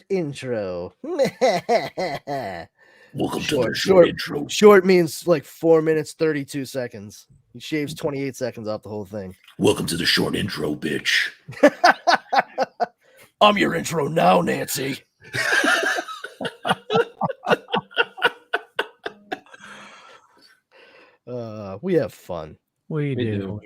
intro. Welcome to the short intro. Short means like 4 minutes 32 seconds. He shaves 28 seconds off the whole thing. Welcome to the short intro, bitch. I'm your intro now, Nancy. We have fun. We do.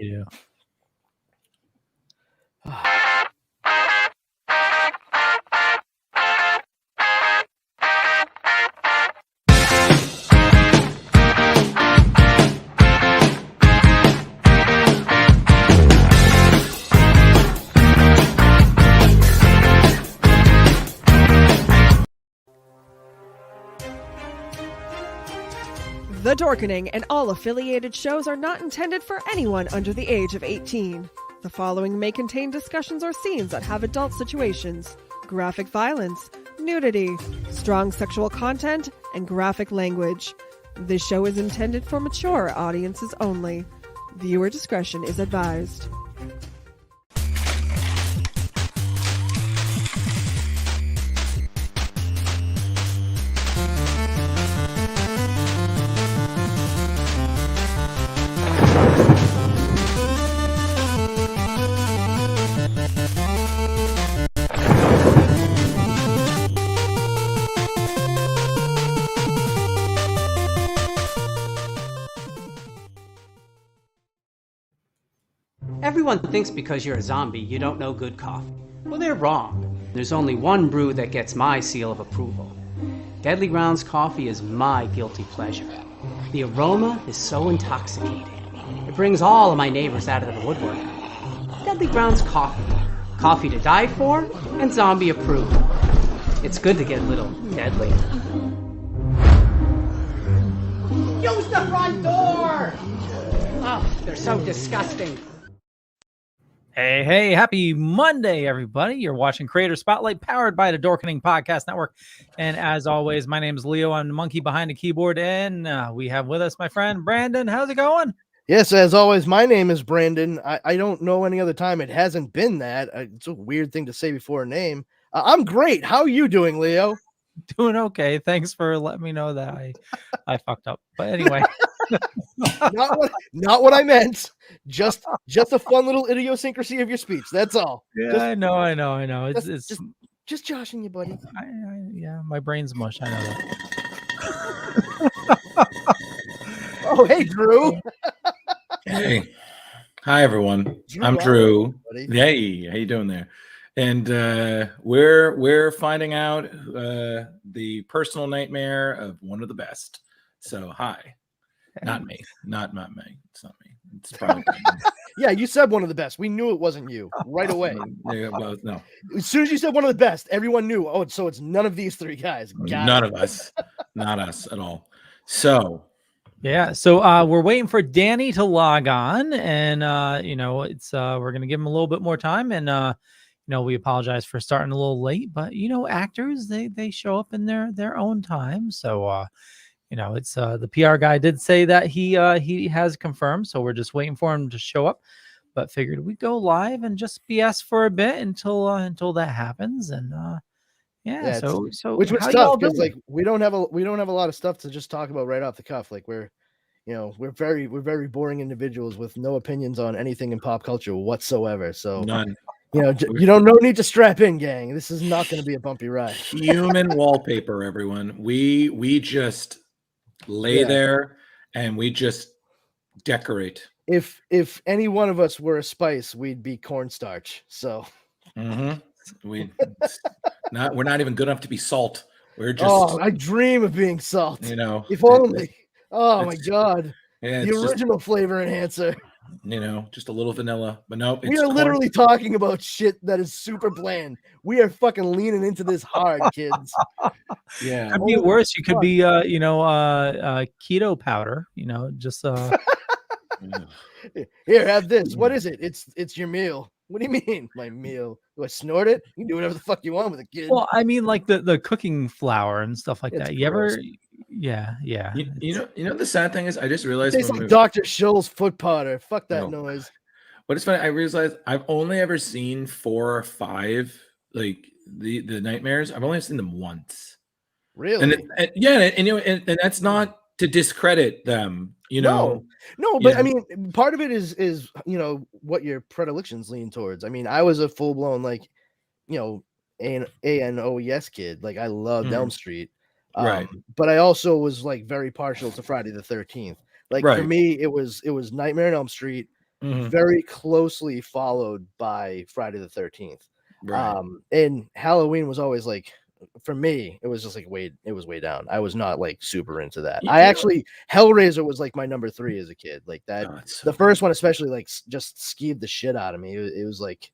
The Dorkening and all affiliated shows are not intended for anyone under the age of 18. The following may contain discussions or scenes that have adult situations, graphic violence, nudity, strong sexual content, and graphic language. This show is intended for mature audiences only. Viewer discretion is advised. Everyone thinks because you're a zombie, you don't know good coffee. Well, they're wrong. There's only one brew that gets my seal of approval. Deadly Grounds coffee is my guilty pleasure. The aroma is so intoxicating. It brings all of my neighbors out of the woodwork. Deadly Grounds coffee. Coffee to die for and zombie approved. It's good to get a little deadly. Use the front door! Oh, they're so disgusting. Hey, happy Monday, everybody. You're watching Creator Spotlight, powered by the Dorkening Podcast Network. And as always, my name is Leo. I'm the monkey behind the keyboard. And we have with us my friend, Brandon. How's it going? Yes, as always, my name is Brandon. I don't know any other time it hasn't been that. It's a weird thing to say before a name. I'm great. How are you doing, Leo? Doing okay. Thanks for letting me know that I fucked up. But anyway. not what I meant. Just a fun little idiosyncrasy of your speech. That's all. Yeah, I know. It's just joshing you, buddy. Yeah, my brain's mush. I know that. Oh, hey, Drew. Hey, hi everyone. I'm Drew. Hey, how you doing there? And we're finding out the personal nightmare of one of the best. So hi. Not me. Not me. It's not me. It's probably yeah, you said one of the best. We knew it wasn't you right away. No. As soon as you said one of the best, everyone knew. Oh, so it's none of these three guys. None of us. Not us at all. So yeah, so we're waiting for Danny to log on, and it's we're gonna give him a little bit more time, and we apologize for starting a little late, but actors they show up in their own time, so it's the PR guy did say that he has confirmed, so we're just waiting for him to show up. But figured we'd go live and just BS for a bit until that happens, and so which was tough because like we don't have a lot of stuff to just talk about right off the cuff. Like we're very boring individuals with no opinions on anything in pop culture whatsoever. So none. No need to strap in, gang. This is not going to be a bumpy ride. Human wallpaper, everyone. We just lay there and we just decorate. If any one of us were a spice, we'd be cornstarch. So we're not even good enough to be salt. We're just I dream of being salt. If only. My god. Yeah, the original flavor enhancer. Just a little vanilla, but no, we are literally talking about shit that is super bland. We are fucking leaning into this hard, kids. Yeah, could be worse. You could be, keto powder. Just here, have this. What is it? It's your meal. What do you mean, my meal? Do I snort it? You can do whatever the fuck you want with it, kid. Well, I mean, like the cooking flour and stuff like that. You gross. Ever? Yeah. You know the sad thing is, I just realized it tastes like Dr. Scholl's foot powder. Fuck that noise. But it's funny. I realized I've only ever seen 4 or 5 like the nightmares, I've only seen them once. Really? And that's not to discredit them, No, you but I know. mean, part of it is what your predilections lean towards. I mean, I was a full blown like an ANOES kid. Like I loved Elm Mhm. Street. Right. But I also was like very partial to Friday the 13th. Like for Right. me, it was Nightmare on Elm Street, Mhm. very closely followed by Friday the 13th. Right. And Halloween was always like, for me, it was just like it was way down. I was not like super into that. I actually Hellraiser was like my number 3 as a kid. Like that, So the first one especially like just skeeved the shit out of me. It was like,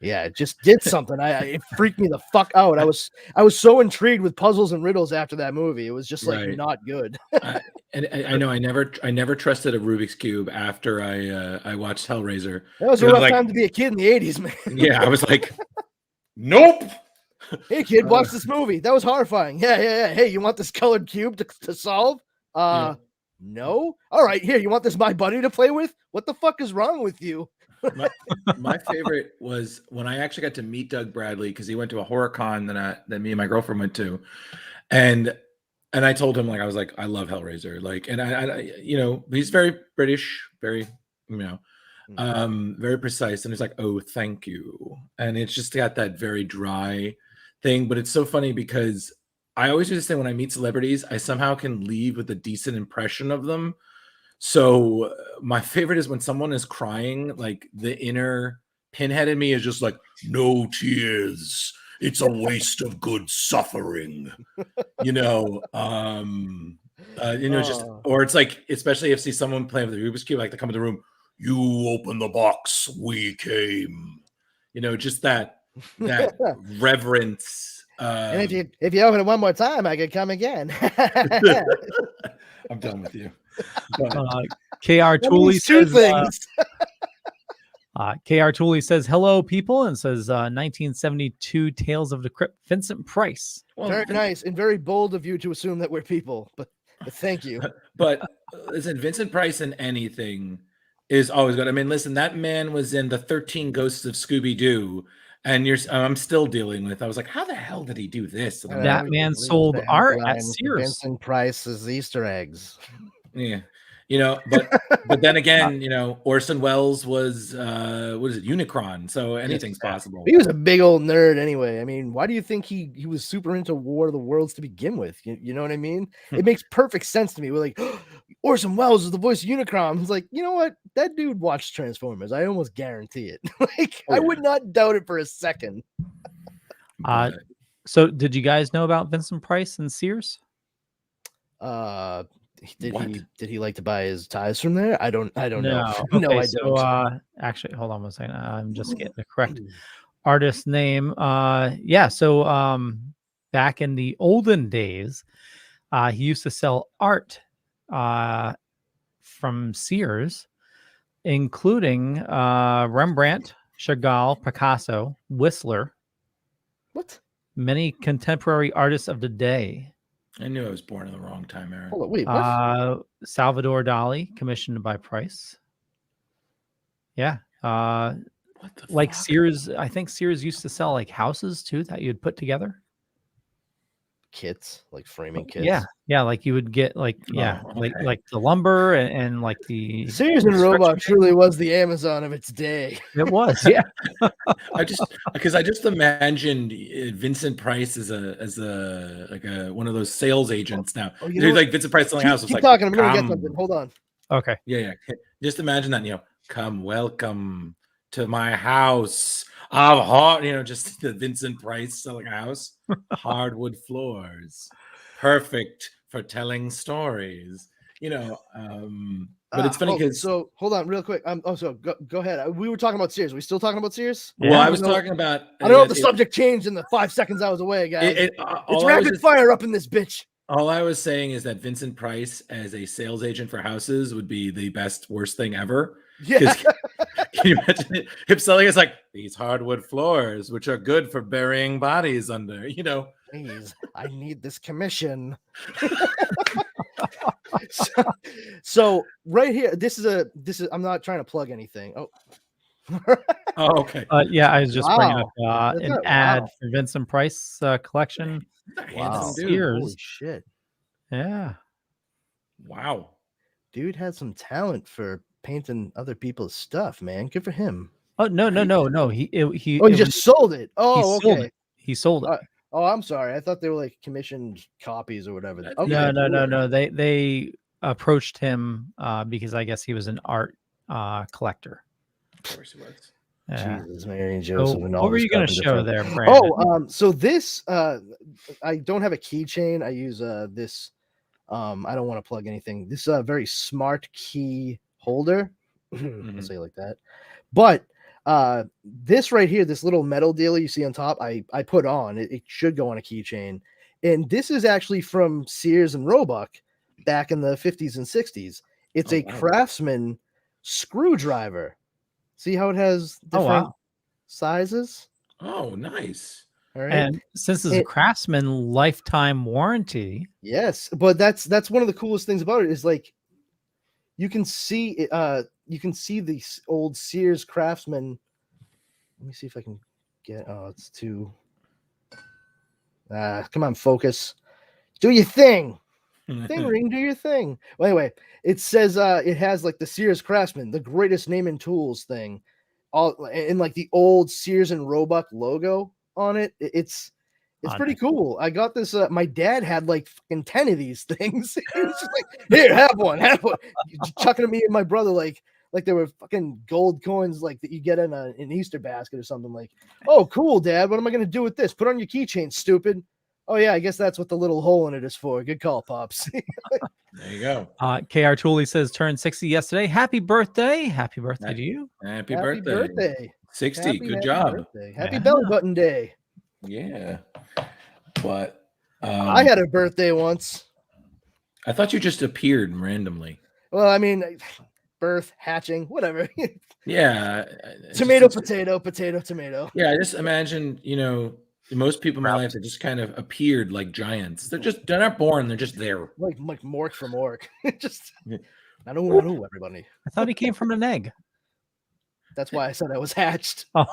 yeah, it just did something. It freaked me the fuck out. I was so intrigued with puzzles and riddles after that movie. It was just like right. not good. I know I never trusted a Rubik's Cube after I watched Hellraiser. That was a 'Cause I rough was like, time to be a kid in the 80s, man. yeah, I was like, nope. Hey kid, watch this movie. That was horrifying. Yeah. Hey, you want this colored cube to solve? Yeah. No. All right, here. You want this My Buddy to play with? What the fuck is wrong with you? My favorite was when I actually got to meet Doug Bradley because he went to a horror con that me and my girlfriend went to, and I told him, like, I was like, I love Hellraiser, like, and I he's very British, very very precise, and he's like, oh, thank you, and it's just got that very dry thing, but it's so funny because I always used to say when I meet celebrities, I somehow can leave with a decent impression of them. So my favorite is when someone is crying, like the inner pinhead in me is just like, no tears. It's a waste of good suffering. Just, or it's like, especially if see someone playing with the Rubik's Cube, like they come in the room, you open the box, we came. Just that reverence. And if you open it one more time, I could come again. I'm done with you. KR Tooley says, KR Tooley says, hello, people, and says 1972 Tales of the Crypt, Vincent Price. Well, very nice and very bold of you to assume that we're people, but thank you. But listen, Vincent Price in anything is always good. I mean, listen, that man was in the 13 Ghosts of Scooby-Doo, and I'm still dealing with. I was like, how the hell did he do this? That man sold art at Sears. Vincent Price's Easter eggs. Yeah, but then again, Orson Welles was what is it, Unicron? So anything's possible. He was a big old nerd anyway. I mean, why do you think he was super into War of the Worlds to begin with? You know what I mean? It makes perfect sense to me. We're like, Orson Welles is the voice of Unicron. It's like, you know what? That dude watched Transformers. I almost guarantee it. I would not doubt it for a second. So did you guys know about Vincent Price and Sears? Did he like to buy his ties from there? I don't know. Okay, No, I don't. Actually, hold on one second. I'm just getting the correct artist name. So back in the olden days, he used to sell art from Sears, including Rembrandt, Chagall, Picasso, Whistler. What? Many contemporary artists of the day. I knew I was born in the wrong time era. Hold on, wait, what? Salvador Dali, commissioned by Price. Yeah. What the like fuck? Sears, I think Sears used to sell like houses too that you'd put together. Kits, like framing kits. Yeah, like you would get like like the lumber and like the Sears and Roebuck truly was the Amazon of its day. It was, yeah. I just imagined Vincent Price as one of those sales agents now. Dude, like Vincent Price selling houses. Keep like, talking. I'm gonna get something. Hold on. Okay. Yeah. Just imagine that. Welcome to my house. Just the Vincent Price selling a house. Hardwood floors, perfect for telling stories. But it's funny because so hold on real quick. Go ahead. We were talking about Sears. Are we still talking about Sears? Well, I was talking about. I don't know if the subject changed in the 5 seconds I was away, guys. It's rapid fire up in this bitch. All I was saying is that Vincent Price as a sales agent for houses would be the worst thing ever. Yeah. Can you imagine him selling? It's like these hardwood floors, which are good for burying bodies under. Please, I need this commission. so right here, this is. I'm not trying to plug anything. Oh, Oh, okay. Yeah, I was just bringing up Wow. an Wow. ad for Vincent Price collection. He's a Wow. handsome dude. Sears. Holy shit. Yeah. Wow. Dude had some talent for painting other people's stuff, man. Good for him. Oh no. He Oh, he just sold it. Oh, sold okay. it. He sold it. Oh, I'm sorry. I thought they were like commissioned copies or whatever. No, Okay, No. They approached him because I guess he was an art collector. Of course he was. Yeah. Jesus, Mary and Joseph, So and all what were this you going to stuff show and there, different- Brandon? So this I don't have a keychain. I use this I don't want to plug anything. This very smart key holder. I'll say it like that. But this right here, this little metal dealer you see on top, I put on. It should go on a keychain. And this is actually from Sears and Roebuck back in the 50s and 60s. It's a Craftsman screwdriver. See how it has different sizes? Oh, nice. All right. And since it's a Craftsman lifetime warranty. Yes, but that's one of the coolest things about it is like you can see it, you can see the old Sears Craftsman. Let me see if I can get it's too come on, focus. Do your thing. Thing ring, do your thing. Well, anyway, it says it has like the Sears Craftsman, the greatest name in tools thing, all in like the old Sears and Roebuck logo on it. It's pretty cool. I got this. My dad had like fucking 10 of these things. He was just like, "Here, have one." Chucking at me and my brother like they were fucking gold coins, like that you get in an Easter basket or something. Like, "Oh, cool, Dad. What am I gonna do with this? Put on your keychain, stupid." Oh yeah, I guess that's what the little hole in it is for. Good call, pops. There you go. KR Tooley says turned 60 yesterday. Happy birthday! Happy birthday to you. Happy birthday. 60. Happy Good job. Birthday. Happy belly button day. Yeah. But I had a birthday once. I thought you just appeared randomly. Well, I mean, birth, hatching, whatever. Yeah. Tomato, tomato. Yeah, I just imagine, most people in my life that just kind of appeared like giants. They're not born, they're just there. Like Mork from Mork. Just I know everybody. I thought he came from an egg. That's why I said I was hatched. Oh.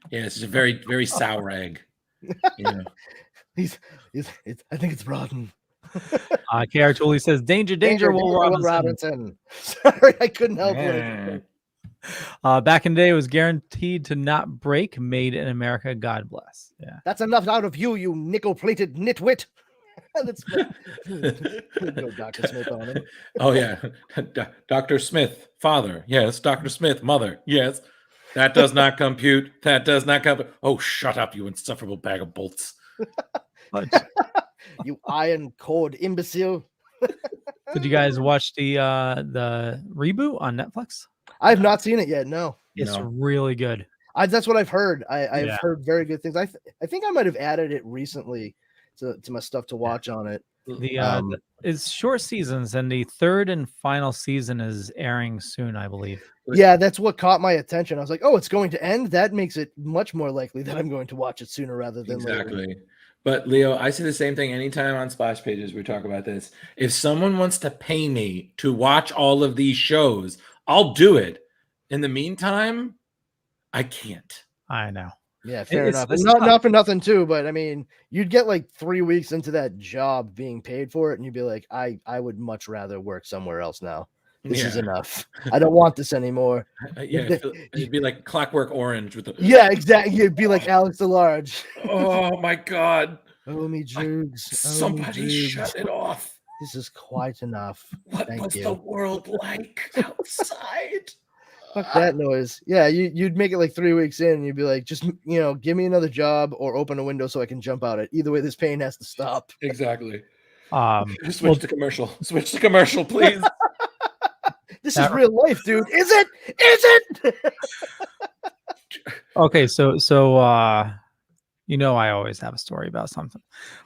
Yeah, it's a very, very sour egg. I think it's rotten. KR Tooley says, danger, Will Robinson. Sorry, I couldn't help it. Back in the day, it was guaranteed to not break. Made in America. God bless. Yeah, that's enough out of you, you nickel-plated nitwit. That's go Dr. Smith on him. Oh yeah, Dr. Smith, father. Yes, Dr. Smith, mother. Yes, that does not compute. That does not compute. Oh, shut up, you insufferable bag of bolts. You iron cord imbecile. Did you guys watch the reboot on Netflix? I've not seen it yet. No, it's really good. That's what I've heard. I've heard very good things. I think I might have added it recently to my stuff to watch on it. It's short seasons, and the third and final season is airing soon, I believe. Yeah, that's what caught my attention. I was like, oh, it's going to end. That makes it much more likely that I'm going to watch it sooner rather than later. But Leo, I see the same thing anytime on Splash Pages we talk about this. If someone wants to pay me to watch all of these shows, I'll do it. In the meantime, I can't. I know. Yeah, fair enough. Not for nothing too, but I mean, you'd get like 3 weeks into that job being paid for it, and you'd be like, I would much rather work somewhere else now. This is enough. I don't want this anymore. It'd be like Clockwork Orange with the exactly. You'd be like Alex DeLarge. Oh my God. Oh me Jugs. Somebody shut it off. This is quite enough. What was the world like outside? Fuck that noise. Yeah, you'd make it like 3 weeks in, and you'd be like, just give me another job or open a window so I can jump out it. Either way, this pain has to stop. Exactly. Switch to commercial. Switch to commercial, please. This is real life, dude. Is it? Is it? Okay, so I always have a story about something,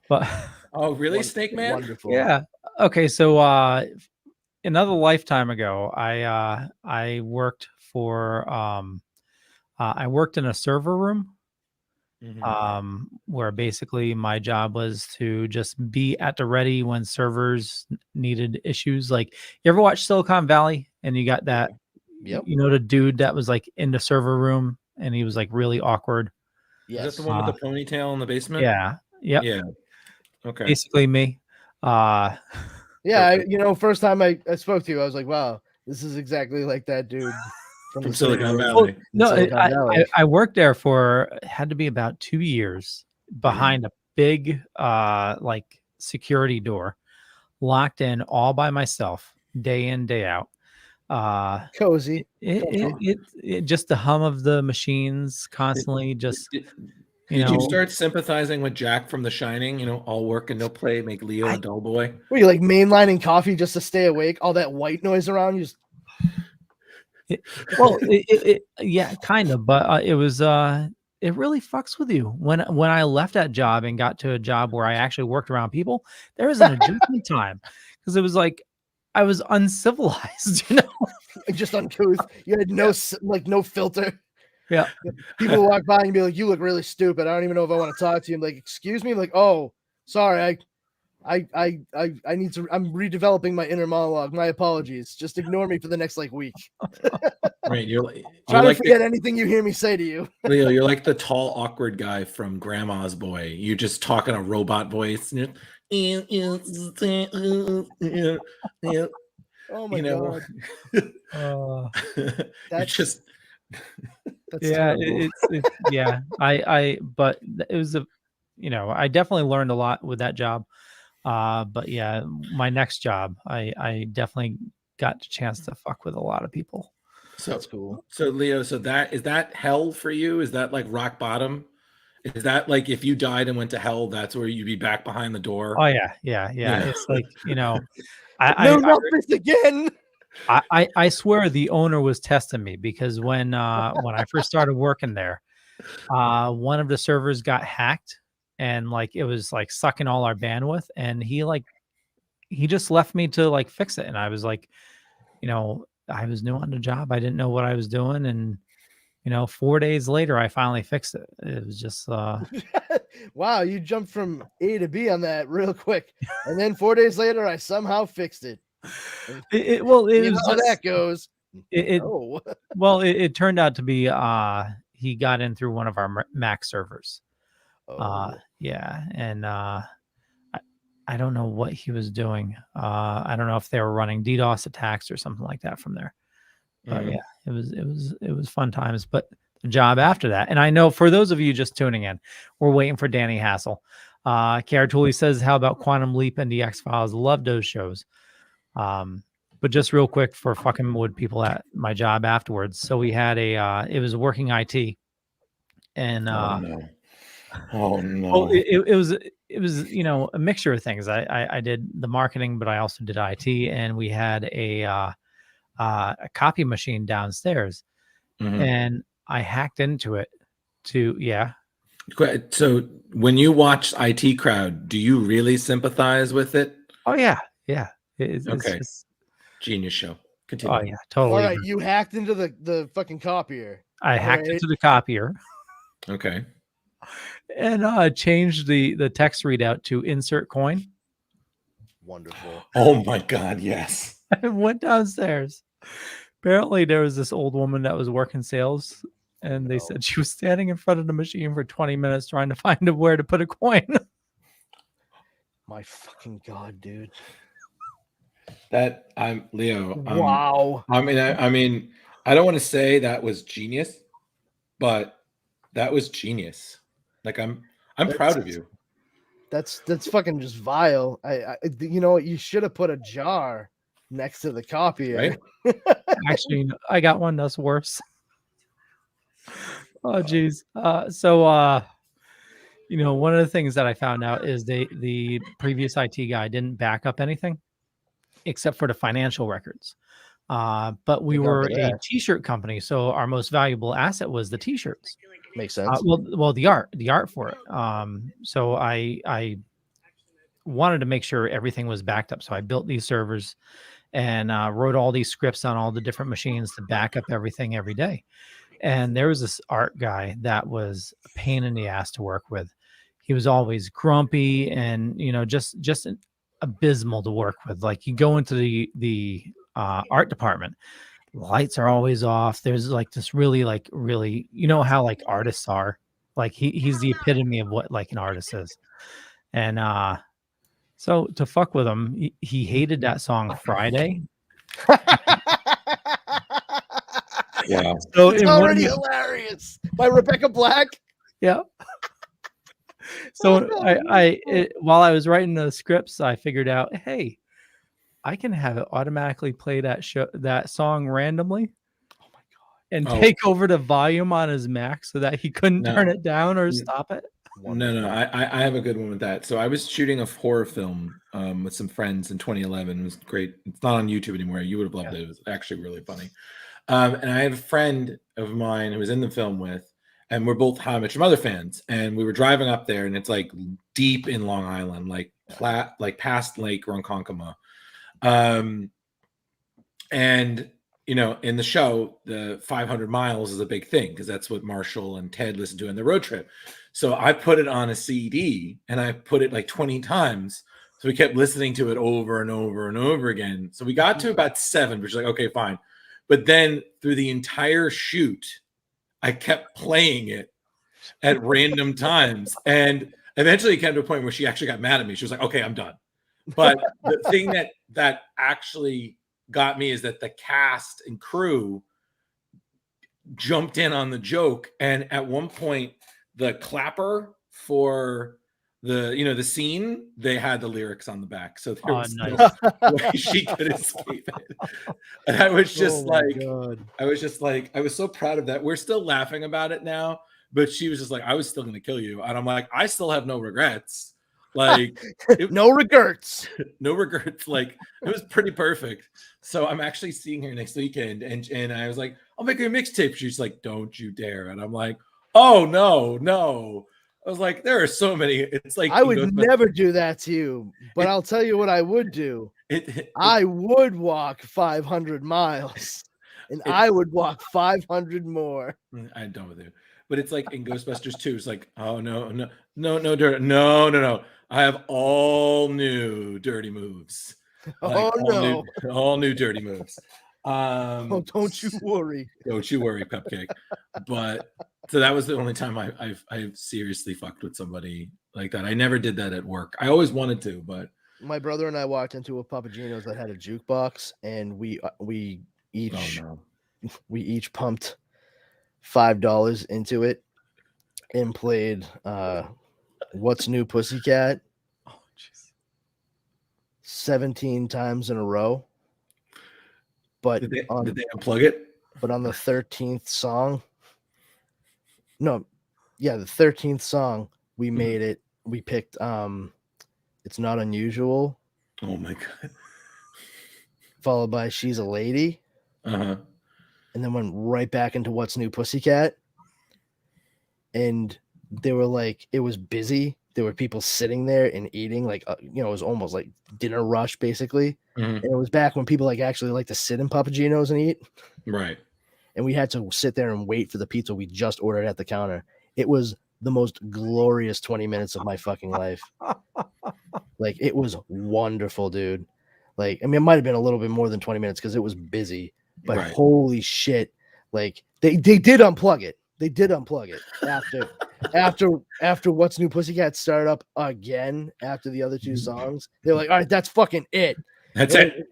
but oh really, Snake Man? Wonderful. Yeah. Okay, so another lifetime ago, I worked for I worked in a server room. Where basically my job was to just be at the ready when servers needed issues. Like, you ever watch Silicon Valley and you got that, Yep. You know, the dude that was like in the server room and he was like really awkward. Yes. Is that the one with the ponytail in the basement? Yeah. Yep. Yeah. Okay. Basically me. Yeah, first time I spoke to you, I was like, wow, this is exactly like that dude from Silicon Valley. Well, no, I worked there for had to be about 2 years behind a big like security door, locked in all by myself, day in, day out. Cozy. It just the hum of the machines constantly just Did you start sympathizing with Jack from The Shining? All work and no play make Leo a dull boy. Were you like mainlining coffee just to stay awake? All that white noise around you. Just... yeah, kind of, but it was it really fucks with you when I left that job and got to a job where I actually worked around people. There was an adjustment time because it was like I was uncivilized, just uncouth. You had no filter. Yeah. People walk by and be like, you look really stupid. I don't even know if I want to talk to you. I'm like, excuse me? I'm like, oh, sorry. I need to, I'm redeveloping my inner monologue. My apologies. Just ignore me for the next week. Right. Try to forget anything you hear me say to you. Leo, you're like the tall, awkward guy from Grandma's Boy. You just talk in a robot voice. Oh my God. That's just... yeah, but it was I definitely learned a lot with that job. But yeah, my next job, I definitely got the chance to fuck with a lot of people. So that's cool. So Leo, is that hell for you? Is that like rock bottom? Is that like if you died and went to hell, that's where you'd be back behind the door? Oh yeah. It's like no, not this again. I swear the owner was testing me because when I first started working there, one of the servers got hacked and like it was like sucking all our bandwidth, and he just left me to like fix it, and I was like, I was new on the job, I didn't know what I was doing, and 4 days later I finally fixed it. It was just wow, you jumped from A to B on that real quick, and then 4 days later I somehow fixed it. It was how that goes. Well, it turned out to be he got in through one of our Mac servers. Yeah, and I don't know what he was doing. I don't know if they were running DDoS attacks or something like that from there. But yeah, it was fun times. But the job after that, and I know for those of you just tuning in, we're waiting for Danny Hassel. Caratuli says, "How about Quantum Leap and the X-Files? Love those shows." But just real quick for fucking with people at my job afterwards. So we had it was working IT, and oh no, well, it was a mixture of things. I did the marketing, but I also did IT, and we had a copy machine downstairs, and I hacked into it So when you watch IT Crowd, do you really sympathize with it? Oh yeah. It's okay. Just... Genius show. Continue. Oh yeah, totally. All right, you hacked into the fucking copier. I hacked into the copier. Okay. And changed the text readout to insert coin. Wonderful. Oh my God, yes. I went downstairs. Apparently there was this old woman that was working sales, and they said she was standing in front of the machine for 20 minutes trying to find where to put a coin. My fucking God, dude. That I'm Leo. Wow. I mean, I don't want to say that was genius, but that was genius. Like I'm proud of you. That's fucking just vile. I you know what? You should have put a jar next to the copier. Right? Actually, I got one that's worse. Oh geez. So one of the things that I found out is the previous IT guy didn't back up anything except for the financial records. But we were a t-shirt company, so our most valuable asset was the t-shirts. Makes sense. Well, the art for it. So I wanted to make sure everything was backed up. So I built these servers and wrote all these scripts on all the different machines to back up everything every day. And there was this art guy that was a pain in the ass to work with. He was always grumpy and just abysmal to work with. Like you go into the art department, lights are always off. There's like this really, you know how like artists are. Like he's the epitome of what like an artist is. And so to fuck with him, he hated that song Friday. Yeah. So it's already hilarious by Rebecca Black. Yeah. So while I was writing the scripts, I figured out, hey, I can have it automatically play that song randomly. Oh my god! And take over the volume on his Mac so that he couldn't turn it down or stop it. No, I have a good one with that. So I was shooting a horror film with some friends in 2011. It was great. It's not on YouTube anymore. You would have loved it. It was actually really funny. And I had a friend of mine who was in the film with, and we're both How I Met Your Mother fans. And we were driving up there, and it's like deep in Long Island, like past Lake Ronkonkoma. And you know, in the show, the 500 miles is a big thing because that's what Marshall and Ted listen to in the road trip. So I put it on a CD and I put it like 20 times. So we kept listening to it over and over and over again. So we got to about 7, which is like, okay, fine. But then through the entire shoot, I kept playing it at random times. And eventually it came to a point where she actually got mad at me. She was like, okay, I'm done. But the thing that actually got me is that the cast and crew jumped in on the joke, and at one point the clapper for the scene, they had the lyrics on the back, so there was no way she could escape it. And I was just I was so proud of that. We're still laughing about it now, but she was just like, I was still gonna kill you, and I'm like, I still have no regrets. Like no regrets. No regrets. Like it was pretty perfect. So I'm actually seeing her next weekend, and I was like, I'll make her a mixtape. She's like, don't you dare. And I'm like, oh no. I was like, there are so many. It's like I would never do that to you, but I'll tell you what I would do. I would walk 500 miles and I would walk 500 more. I'm done with you. But it's like in Ghostbusters 2, it's like, oh no, dirt. No. I have all new dirty moves. Like, all new dirty moves. Oh, don't you worry. Don't you worry, Cupcake. But so that was the only time I've seriously fucked with somebody like that. I never did that at work. I always wanted to, but my brother and I walked into a Papagino's that had a jukebox, and we each pumped $5 into it and played What's New Pussycat 17 times in a row. But did they unplug it? But on the 13th song, the 13th song, we made it. We picked It's Not Unusual. Oh my god. Followed by She's a Lady. Uh-huh. And then went right back into What's New Pussycat. And they were like, it was busy. There were people sitting there and eating, like, it was almost like dinner rush, basically. Mm-hmm. And it was back when people like actually like to sit in Papagino's and eat. Right. And we had to sit there and wait for the pizza we just ordered at the counter. It was the most glorious 20 minutes of my fucking life. Like, it was wonderful, dude. Like, I mean, it might have been a little bit more than 20 minutes because it was busy, but holy shit. Like, they did unplug it. They did unplug it after What's New Pussycat started up again after the other two songs. They're like, all right, that's fucking it. That's it.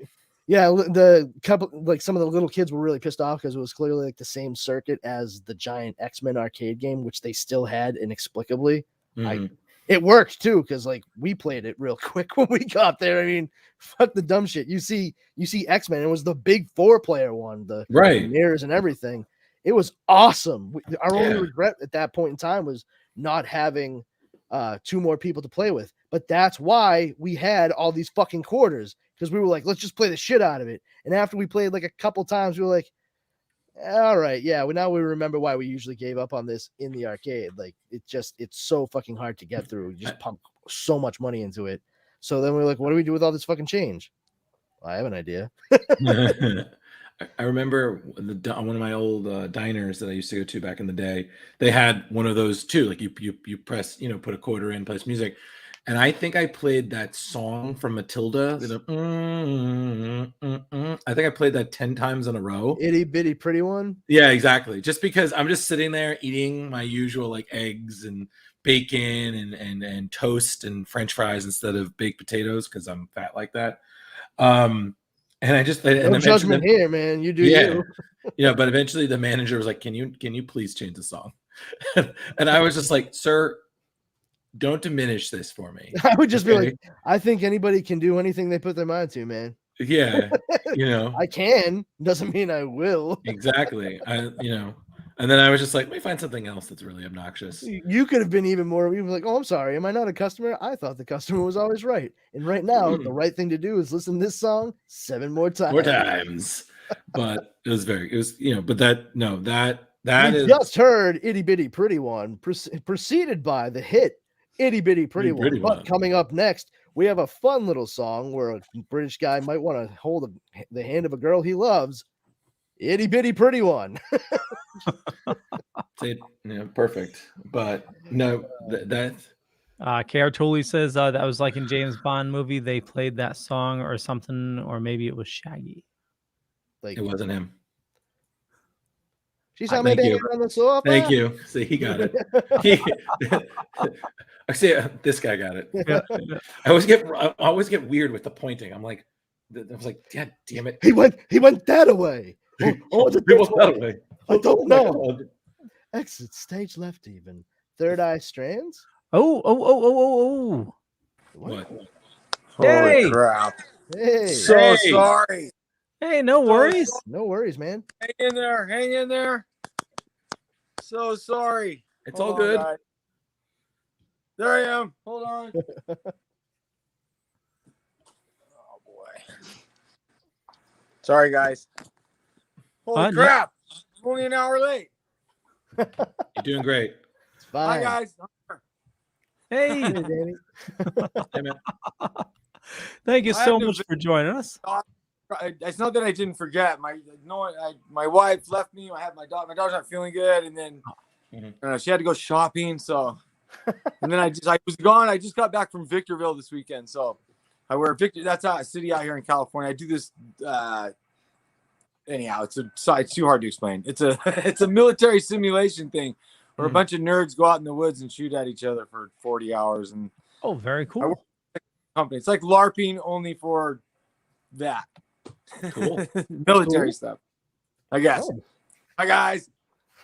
Yeah, the couple, like some of the little kids were really pissed off because it was clearly like the same circuit as the giant X-Men arcade game, which they still had inexplicably. It worked too, because like we played it real quick when we got there. I mean, fuck the dumb shit. You see X-Men. It was the big 4-player one, the mirrors and everything. It was awesome. Our only regret at that point in time was not having 2 more people to play with. But that's why we had all these fucking quarters, because we were like, let's just play the shit out of it. And after we played like a couple times, we were like, all right, yeah. Well, now we remember why we usually gave up on this in the arcade. Like, it's so fucking hard to get through. You just pump so much money into it. So then we were like, what do we do with all this fucking change? Well, I have an idea. I remember one of my old diners that I used to go to back in the day. They had one of those too. Like you press, put a quarter in, play music. And I think I played that song from Matilda. I think I played that 10 times in a row. Itty bitty pretty one. Yeah, exactly. Just because I'm just sitting there eating my usual like eggs and bacon and toast and French fries instead of baked potatoes because I'm fat like that. And I just No judgment here, man. You do you. Yeah, but eventually the manager was like, "Can you please change the song?" And I was just like, "Sir, don't diminish this for me." I would just be like, I think anybody can do anything they put their mind to, man. Yeah, I can. Doesn't mean I will. Exactly. And then I was just like, let me find something else that's really obnoxious. You could have been even more. You were like, oh, I'm sorry. Am I not a customer? I thought the customer was always right. And right now, the right thing to do is listen to this song 7 more times. But it was, but that we just heard Itty Bitty Pretty One, preceded by the hit Itty Bitty Pretty One. But coming up next, we have a fun little song where a British guy might want to hold the hand of a girl he loves. Itty Bitty Pretty One. Perfect. But no, that. KR Tooley says that was like in James Bond movie. They played that song or something, or maybe it was Shaggy. It wasn't him. She saw me dancing on the sofa. Thank you. See, he got it. I see. This guy got it. Yeah. I always get weird with the pointing. I'm like, I was like, God damn it. He went that way. That way. I don't know. Exit stage left. Even Third Eye Strands. Oh. What? Hey. Holy crap. Hey. So sorry. Hey, no worries. No worries, man. Hang in there. So sorry. It's all good. Guys. There I am. Hold on. Oh boy. Sorry, guys. Holy crap. I'm only an hour late. You're doing great. It's fine. Hi, guys. Hey, Danny. Hey, man. Thank you so much for joining us. It's not that I didn't forget. My wife left me. I had my daughter. My daughter's not feeling good, and then she had to go shopping. So, and then I was gone. I just got back from Victorville this weekend. So, I wear Victor. That's a city out here in California. I do this. Anyhow, it's too hard to explain. It's a military simulation thing where a bunch of nerds go out in the woods and shoot at each other for 40 hours. And very cool. Company. It's like LARPing only for that. Cool. Military stuff, I guess. Oh. Hi, guys.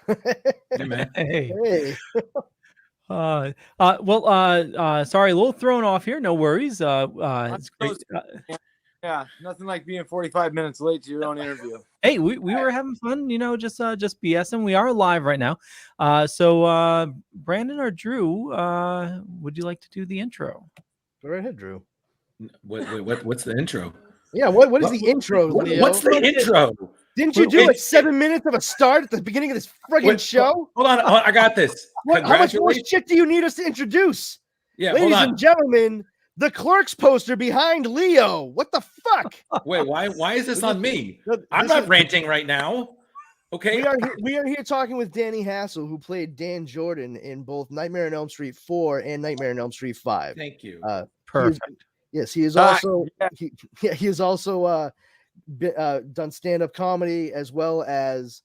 Hey, man. Hey. Sorry, a little thrown off here. No worries. It's great. Yeah, nothing like being 45 minutes late to your own interview. Hey, we were having fun, just BSing. We are live right now. So Brandon or Drew, would you like to do the intro? Go right ahead, Drew. What's the intro? Yeah, what is the intro, Leo? What's the intro? Didn't you do 7 minutes of a start at the beginning of this friggin' show? Hold on, I got this. How much more shit do you need us to introduce? Yeah, ladies and gentlemen, the Clerks poster behind Leo. What the fuck? Wait, why is this on me? I'm not ranting right now. Okay. We are here talking with Danny Hassel, who played Dan Jordan in both Nightmare on Elm Street 4 and Nightmare on Elm Street 5. Thank you. Perfect. He is also he has also done stand-up comedy as well as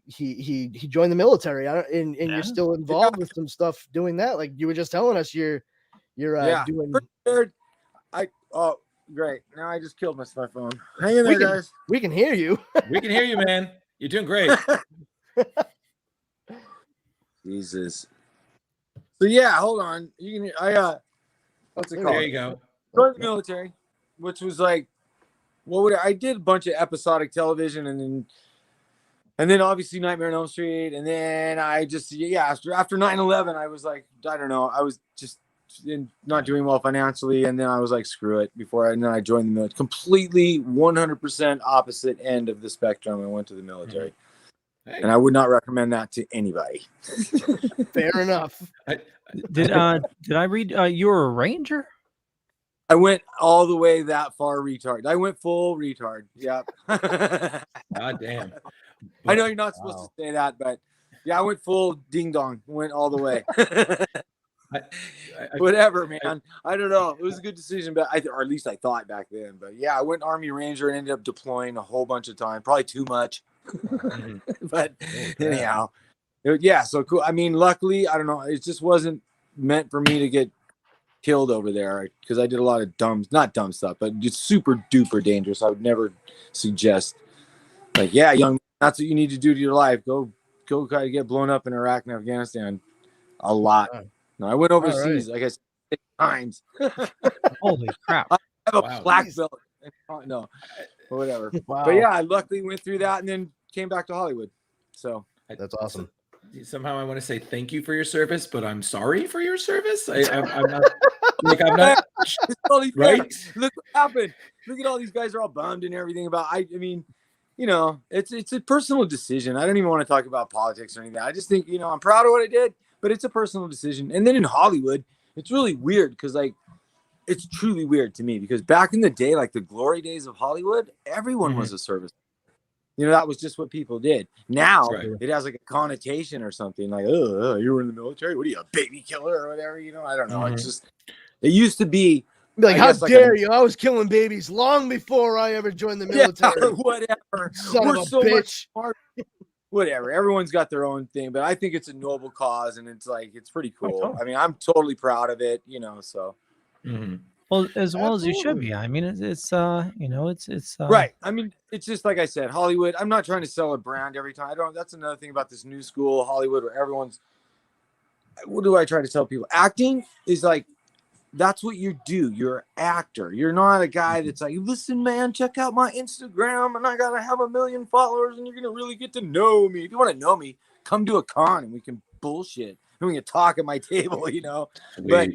he joined the military. And you're still involved with some stuff doing that. Like you were just telling us you're doing. Oh, great. Now I just killed my phone. Hang in there, guys. We can hear you. We can hear you, man. You're doing great. Jesus. So yeah, hold on. You can what's it called? There you go. Joined the military, which was like, I did a bunch of episodic television, and then obviously Nightmare on Elm Street, and then I just after 9/11, I was like, I don't know, I was just not doing well financially, and then I was like, screw it. And then I joined the military. Completely 100% opposite end of the spectrum. I went to the military. Hey. And I would not recommend that to anybody. Fair enough. Did I read you were a Ranger? I went all the way that far retard. I went full retard. Yep. God damn. I know you're not supposed to say that, but yeah, I went full ding dong. Went all the way. whatever, man. I don't know. It was a good decision, but or at least I thought back then. But yeah, I went Army Ranger and ended up deploying a whole bunch of time, probably too much. But anyhow, yeah. So cool. I mean, luckily, I don't know. It just wasn't meant for me to get killed over there because I did a lot of not dumb stuff, but just super duper dangerous. I would never suggest, like, yeah, young, that's what you need to do to your life. Go try to get blown up in Iraq and Afghanistan a lot. No, I went overseas, like I said, 6 times. Holy crap! I have a black belt. No, but whatever. But yeah, I luckily went through that and then came back to Hollywood. So that's awesome. Somehow I want to say thank you for your service, but I'm sorry for your service. I'm not like I'm not right. Look what happened. Look at all these guys are all bummed and everything about. I mean, you know, it's a personal decision. I don't even want to talk about politics or anything. I just think, you know, I'm proud of what I did, but it's a personal decision. And then in Hollywood, it's really weird because like it's truly weird to me because back in the day, like the glory days of Hollywood, everyone was a service. You know, that was just what people did. Now it has like a connotation or something like, oh, you were in the military. What are you, a baby killer or whatever? You know, I don't know. It's just, it used to be like, how dare you? I was killing babies long before I ever joined the military. Yeah, whatever. We're so much smart. Whatever. Everyone's got their own thing, but I think it's a noble cause and it's like, it's pretty cool. I mean, I'm totally proud of it, you know, so. Well, as well as you should be. I mean, it's you know, it's right. I mean, it's just like I said, Hollywood. I'm not trying to sell a brand every time. I don't. That's another thing about this new school Hollywood, where everyone's. What do I try to tell people? Acting is like, that's what you do. You're an actor. You're not a guy that's like, listen, man, check out my Instagram, and I gotta have 1 million followers, and you're gonna really get to know me. If you want to know me, come to a con, and we can bullshit, and we can talk at my table, you know. Sweet. But.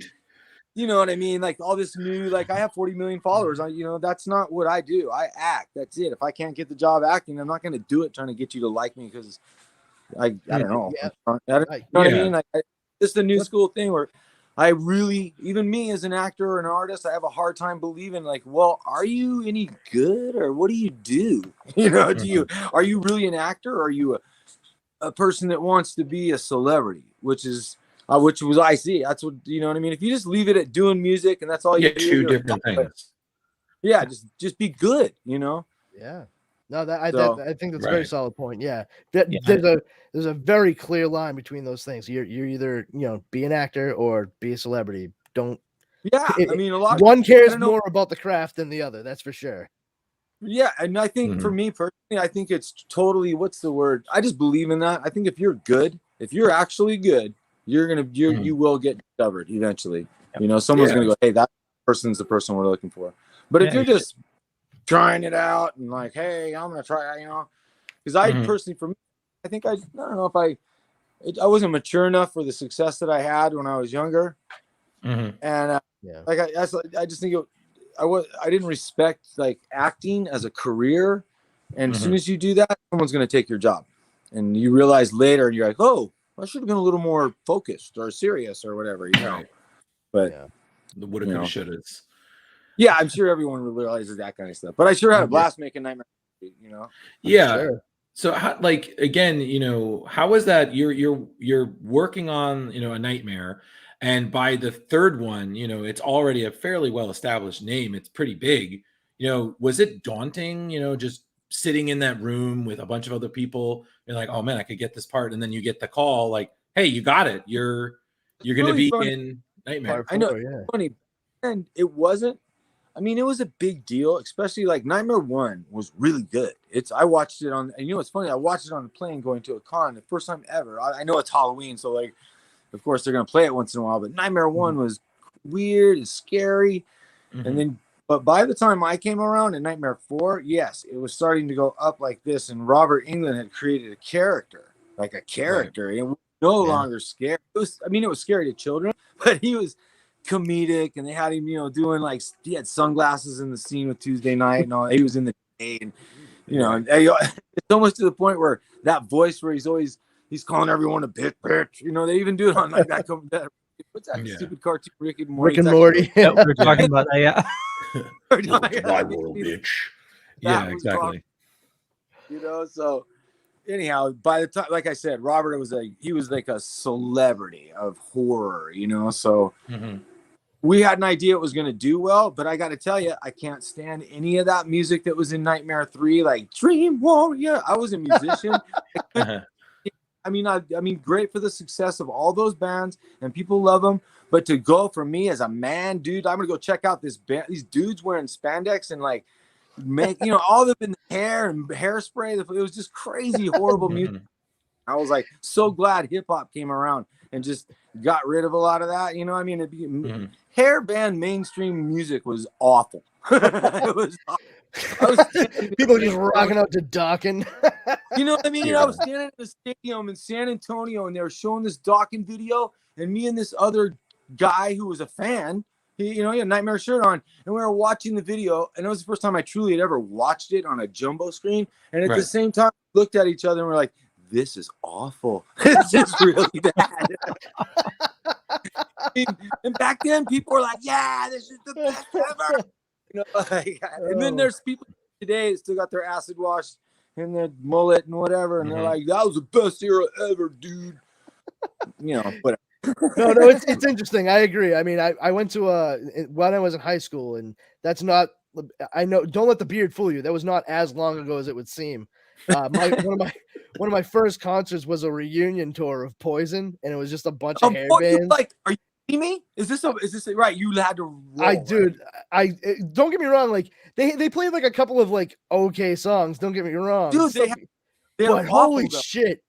You know what I mean? Like all this new, like I have 40 million followers. You know, that's not what I do. I act. That's it. If I can't get the job acting, I'm not going to do it trying to get you to like me because I don't know. Yeah. You know what I mean? Like, it's the new school thing where I really, even me as an actor or an artist, I have a hard time believing like, well, are you any good or what do you do? You know, are you really an actor or are you a person that wants to be a celebrity, which was I see. That's what, you know what I mean? If you just leave it at doing music and that's all you do. 2 different things. Yeah, just be good, you know? Yeah. No, I think that's a very solid point. Yeah. There's a very clear line between those things. You're either, you know, be an actor or be a celebrity. Don't. Yeah. I mean, one cares more about the craft than the other. That's for sure. Yeah. And I think for me personally, I think it's totally, what's the word? I just believe in that. I think if you're good, if you're actually good, you will get discovered eventually. You know, someone's gonna go, hey, that person's the person we're looking for. But if you're just trying it out and like, hey, I'm gonna try, you know, because I personally, for me, I think I don't know if I wasn't mature enough for the success that I had when I was younger, and like I just think I didn't respect like acting as a career, and as soon as you do that, someone's gonna take your job, and you realize later, and you're like, oh. I should have been a little more focused or serious or whatever, you know. But the woulda, coulda, shoulda. Yeah, I'm sure everyone realizes that kind of stuff. But I sure had a blast making Nightmare, you know. Yeah. Sure. So, how, like again, you know, how was that? You're working on, you know, a Nightmare, and by the 3rd one, you know, it's already a fairly well established name. It's pretty big. You know, was it daunting? You know, just sitting in that room with a bunch of other people, you're like, oh man, I could get this part, and then you get the call like, hey, you got it. You're going to be in Nightmare. I know, funny, and it wasn't. I mean, it was a big deal, especially like Nightmare 1 was really good. I watched it on, and you know, it's funny. I watched it on the plane going to a con, the first time ever. I know it's Halloween, so like, of course they're going to play it once in a while. But Nightmare 1 was weird and scary, and then. But by the time I came around in Nightmare 4, yes, it was starting to go up like this. And Robert Englund had created a character. And it was no longer scary. It was scary to children, but he was comedic. And they had him, you know, doing like, he had sunglasses in the scene with Tuesday Night and all. He was in the day. And, you know, it's almost to the point where that voice where he's calling everyone a bitch. You know, they even do it on like that. What's that stupid cartoon, Rick and Morty? We're talking about that, yeah. My world, bitch. Yeah, exactly. You know, so anyhow, by the time, like I said, Robert he was like a celebrity of horror, you know. So we had an idea it was going to do well, but I got to tell you, I can't stand any of that music that was in Nightmare 3, like Dream Warrior. I was a musician. I mean, great for the success of all those bands, and people love them. But to go for me as a man, dude, I'm gonna go check out this band. These dudes wearing spandex and like make, you know, all of them in the hair and hairspray. It was just crazy, horrible music. I was like so glad hip hop came around and just got rid of a lot of that. You know, I mean, hair band mainstream music was awful. It was awful. People just rocking out to Dawkins. You know what I mean? Yeah. I was standing at the stadium in San Antonio, and they were showing this Dawkins video, and me and this other guy who was a fan, he had a Nightmare shirt on, and we were watching the video, and it was the first time I truly had ever watched it on a jumbo screen. And at the same time, we looked at each other, and we're like, this is awful. This is really bad. And back then, people were like, yeah, this is the best ever. You know, and then there's people today that still got their acid wash and their mullet and whatever, and they're like, that was the best era ever, dude. You know, whatever. No, it's interesting. I agree. I mean, I went to when I was in high school, and that's not. I know. Don't let the beard fool you. That was not as long ago as it would seem. One of my first concerts was a reunion tour of Poison, and it was just a bunch of hair bands. Like, are you kidding me? Is this right? You had to roll, dude. Don't get me wrong. Like they played like a couple of like okay songs. Don't get me wrong, dude. But holy shit.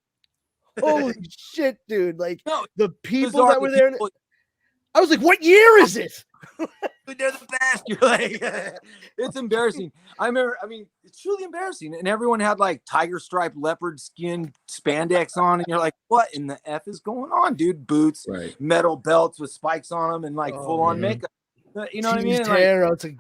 Holy shit, dude. Like the people that were there. I was like, what year is it? They're the best. You're like, it's embarrassing. I remember, it's truly embarrassing. And everyone had like tiger stripe leopard skin spandex on. And you're like, what in the F is going on, dude? Boots, metal belts with spikes on them, and like full on makeup. You know what I mean? Hair out to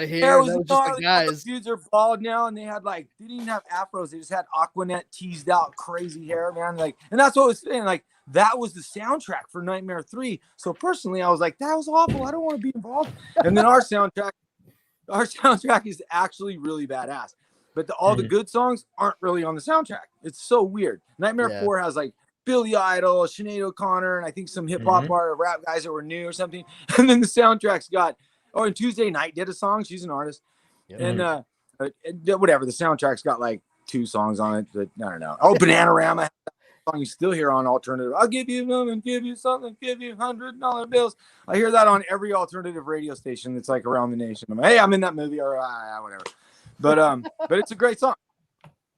hair. That was just the guys. Dudes are bald now, and they didn't even have afros. They just had Aquanet teased out crazy hair, man. Like, and that's what was saying. Like, that was the soundtrack for Nightmare 3. So personally, I was like, that was awful. I don't want to be involved. And then our soundtrack is actually really badass. But all the good songs aren't really on the soundtrack. It's so weird. Nightmare 4 has like Billy Idol, Sinead O'Connor, and I think some hip hop or rap guys that were new or something. And then the soundtrack's got, and Tuesday Night did a song. She's an artist. And whatever. The soundtrack's got like 2 songs on it. But I don't know. Oh, Bananarama. Song you still hear on alternative. I'll give you something, give you $100 bills. I hear that on every alternative radio station that's like around the nation. I'm like, hey, I'm in that movie or whatever. But it's a great song.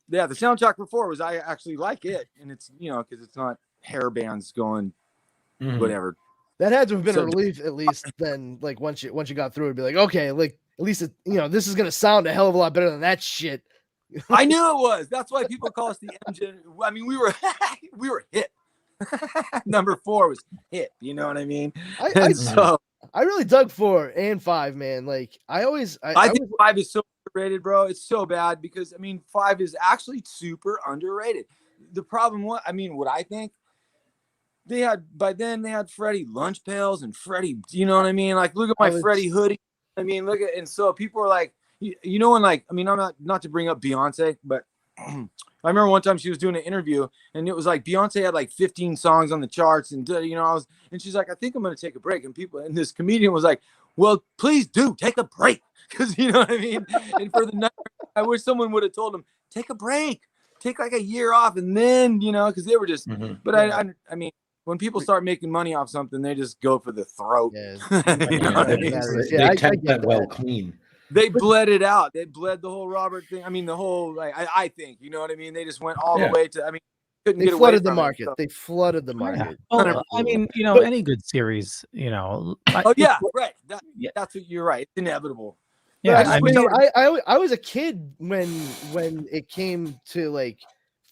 Yeah, the soundtrack for 4 was I actually like it, and it's because it's not hair bands going whatever. That had to have been a relief at least. Then like once you got through, it'd be like okay, like at least this is gonna sound a hell of a lot better than that shit. I knew it was. That's why people call us the MJ. I mean, we were hip. Number 4 was hip. You know what I mean? I really dug 4 and 5, man. Like I think 5 is so underrated, bro. It's so bad because 5 is actually super underrated. The problem, what I think, by then they had Freddie lunch pails and Freddie. You know what I mean? Like, look at my Freddie hoodie. And so people are like. I'm not to bring up Beyonce, but I remember one time she was doing an interview, and it was like Beyonce had like 15 songs on the charts, and and she's like, I think I'm going to take a break, and this comedian was like, well, please do take a break, because you know what I mean. And for the night, I wish someone would have told him take a break, take like a year off, and then because they were just. But I mean. When people start making money off something, they just go for the throat. Yeah, they kept that well clean. They bled it out. They bled the whole Robert thing. The whole I think, you know what I mean? They just went all the way to couldn't they get flooded away the market. They flooded the market. Well, any good series, right. That's what you're right. It's inevitable. Yeah, I was a kid when it came to like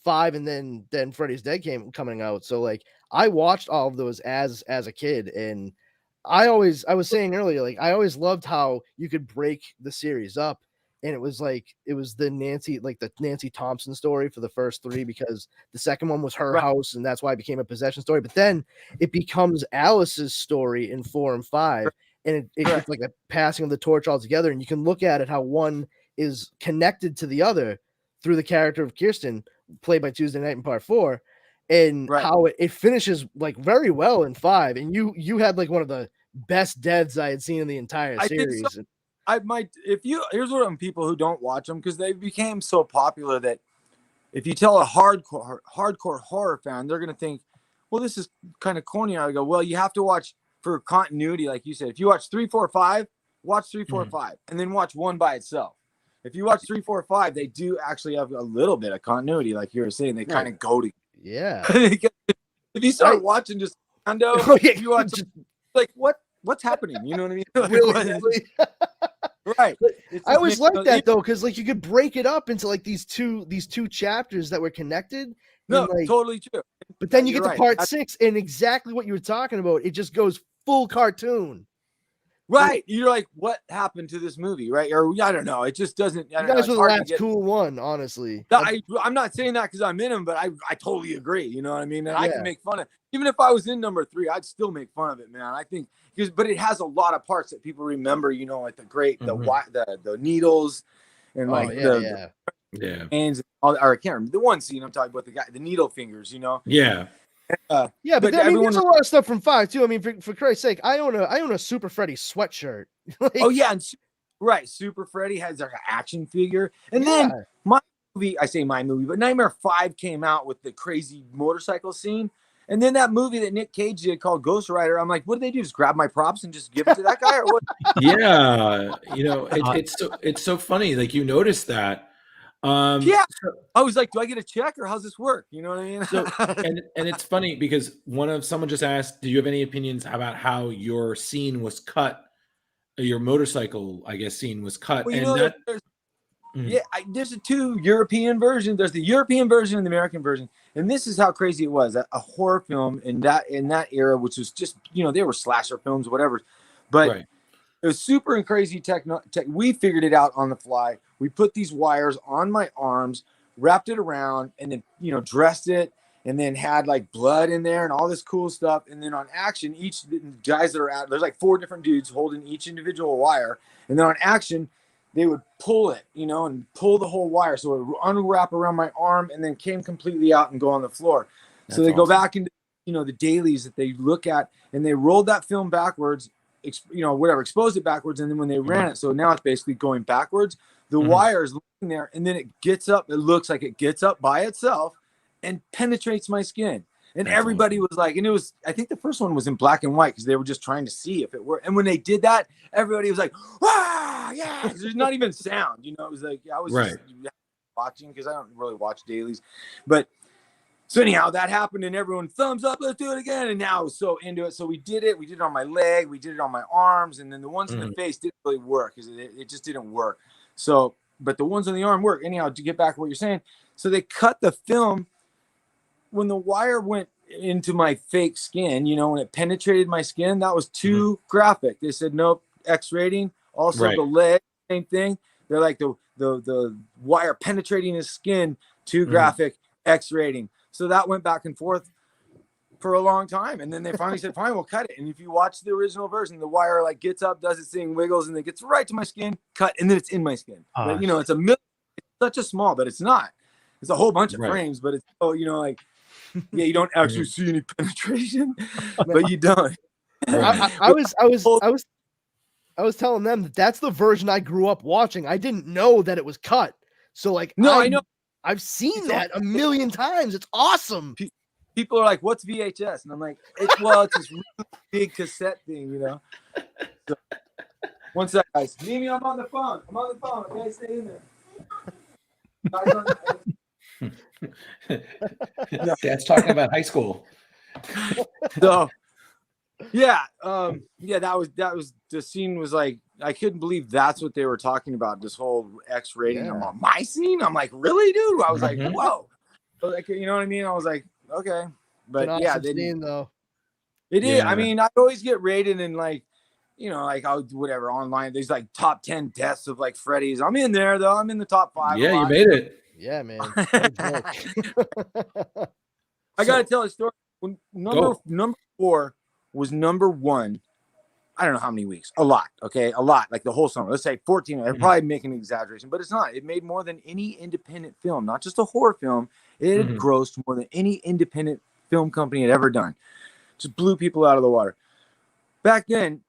5 and then Freddy's Dead coming out. So like I watched all of those as a kid, and I was saying earlier, like I always loved how you could break the series up, and it was the Nancy Thompson story for the first 3 because the second one was her house, and that's why it became a possession story. But then it becomes Alice's story in 4 and 5, and it's like a passing of the torch altogether. And you can look at it how one is connected to the other through the character of Kirsten, Play by Tuesday Night in part 4, and how it finishes like very well in 5. And you had like one of the best deaths I had seen in the entire series. I might, here's what people who don't watch them, because they became so popular that if you tell a hardcore horror fan, they're gonna think, well, this is kind of corny. I go, well, you have to watch for continuity, like you said. If you watch 3, 4, 5, watch 3, 4, 5, and then watch 1 by itself. If you watch 3, 4, 5, they do actually have a little bit of continuity, like you were saying. They kind of go to. Yeah. If you start watching just Ando, if you watch like what's happening, you know what I mean? Like, really? Right. I always liked that though, because like you could break it up into like these two chapters that were connected. No, like, totally true. But then you get to part 6, and exactly what you were talking about, it just goes full cartoon. Right. You're like, what happened to this movie? Right. Or I don't know. It just doesn't. You guys were the last cool one, honestly. No, I'm not saying that because I'm in them, but I totally agree. You know what I mean? And I can make fun of, even if I was in number 3, I'd still make fun of it, man. I think but it has a lot of parts that people remember, you know, like the needles and like the hands, or I can't remember the one scene I'm talking about, the needle fingers, you know? Yeah. But I mean, there's a lot of stuff from 5 too. I mean, for Christ's sake, I own a Super Freddy sweatshirt. Like, oh yeah, right. Super Freddy has like an action figure, and then my movie, but Nightmare 5 came out with the crazy motorcycle scene, and then that movie that Nick Cage did called Ghost Rider. I'm like, what do they do? Just grab my props and just give it to that guy, or what? Yeah, you know, it's so funny. Like you noticed that. I was like, do I get a check or how's this work? You know what I mean? So, and it's funny because someone just asked, do you have any opinions about how your scene was cut? Your motorcycle, I guess, scene was cut. Well, you know, there's 2 European versions. There's the European version and the American version. And this is how crazy it was. A horror film in that era, which was just, you know, they were slasher films, whatever. But it was super and crazy tech. We figured it out on the fly. We put these wires on my arms, wrapped it around, and then, you know, dressed it, and then had like blood in there and all this cool stuff. And then on action, each guys that are out, there's like 4 different dudes holding each individual wire. And then on action, they would pull it, you know, and pull the whole wire. So it would unwrap around my arm and then came completely out and go on the floor. So they go back into, you know, the dailies that they look at, and they rolled that film backwards, you know, whatever, exposed it backwards. And then when they ran it, so now it's basically going backwards. The wire is looking there, and then it gets up. It looks like it gets up by itself and penetrates my skin. And everybody was like, and it was, I think the first one was in black and white because they were just trying to see if it worked. And when they did that, everybody was like, "Wow, yeah!" There's not even sound, you know. It was like, I was just watching because I don't really watch dailies, but so anyhow, that happened, and everyone thumbs up, let's do it again. And now I was so into it. So we did it. We did it on my leg. We did it on my arms, and then the ones in the face didn't really work because it just didn't work. So, but the ones on the arm work. Anyhow, to get back to what you're saying, so they cut the film when the wire went into my fake skin, you know, when it penetrated my skin, that was too graphic. They said, nope, X rating. Also the leg, same thing. They're like the wire penetrating his skin, too graphic, X rating. So that went back and forth for a long time. And then they finally said, fine, we'll cut it. And if you watch the original version, the wire like gets up, does its thing, wiggles, and then gets right to my skin, cut, and then it's in my skin. But, you know, it's such a small, but it's not. It's a whole bunch of frames, but it's, you know, like, yeah, you don't actually see any penetration, but you don't. I was telling them that's the version I grew up watching. I didn't know that it was cut. So like, I know. I've seen that a million times. It's awesome. People are like, "What's VHS?" And I'm like, "It's this really big cassette thing, you know." So, one sec, guys. Mimi, I'm on the phone. Okay, stay in there. Dad's talking about high school. So, that was the scene was like, I couldn't believe that's what they were talking about. This whole X rating on my scene. I'm like, really, dude? I was like, whoa. Like, you know what I mean? I was like, okay, but awesome scene, though. It is. I mean, I always get rated in like, you know, like whatever online. There's like top 10 deaths of like Freddy's. I'm in there though. I'm in the top 5. Yeah, you made it. Yeah, man. I gotta tell a story. When number 4 was number 1, I don't know how many weeks, a lot. Okay. A lot, like the whole summer, let's say 14. I'm probably making an exaggeration, but it's not. It made more than any independent film, not just a horror film. It had grossed more than any independent film company had ever done. Just blew people out of the water. Back then,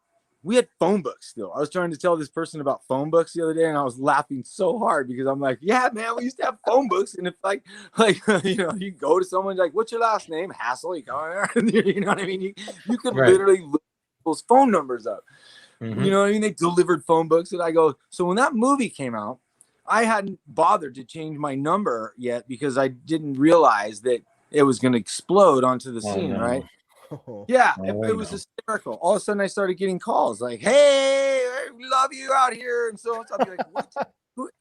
we had phone books still. I was trying to tell this person about phone books the other day, and I was laughing so hard because I'm like, yeah, man, we used to have phone books. And if like you go to someone like, what's your last name? Hassel. You go there. You know what I mean? You could literally look those phone numbers up. You know what I mean? They delivered phone books. And I go, so when that movie came out, I hadn't bothered to change my number yet because I didn't realize that it was going to explode onto the scene, right? Yeah, it was hysterical. All of a sudden, I started getting calls like, "Hey, we love you out here," and so on. So I'd be like, "What?"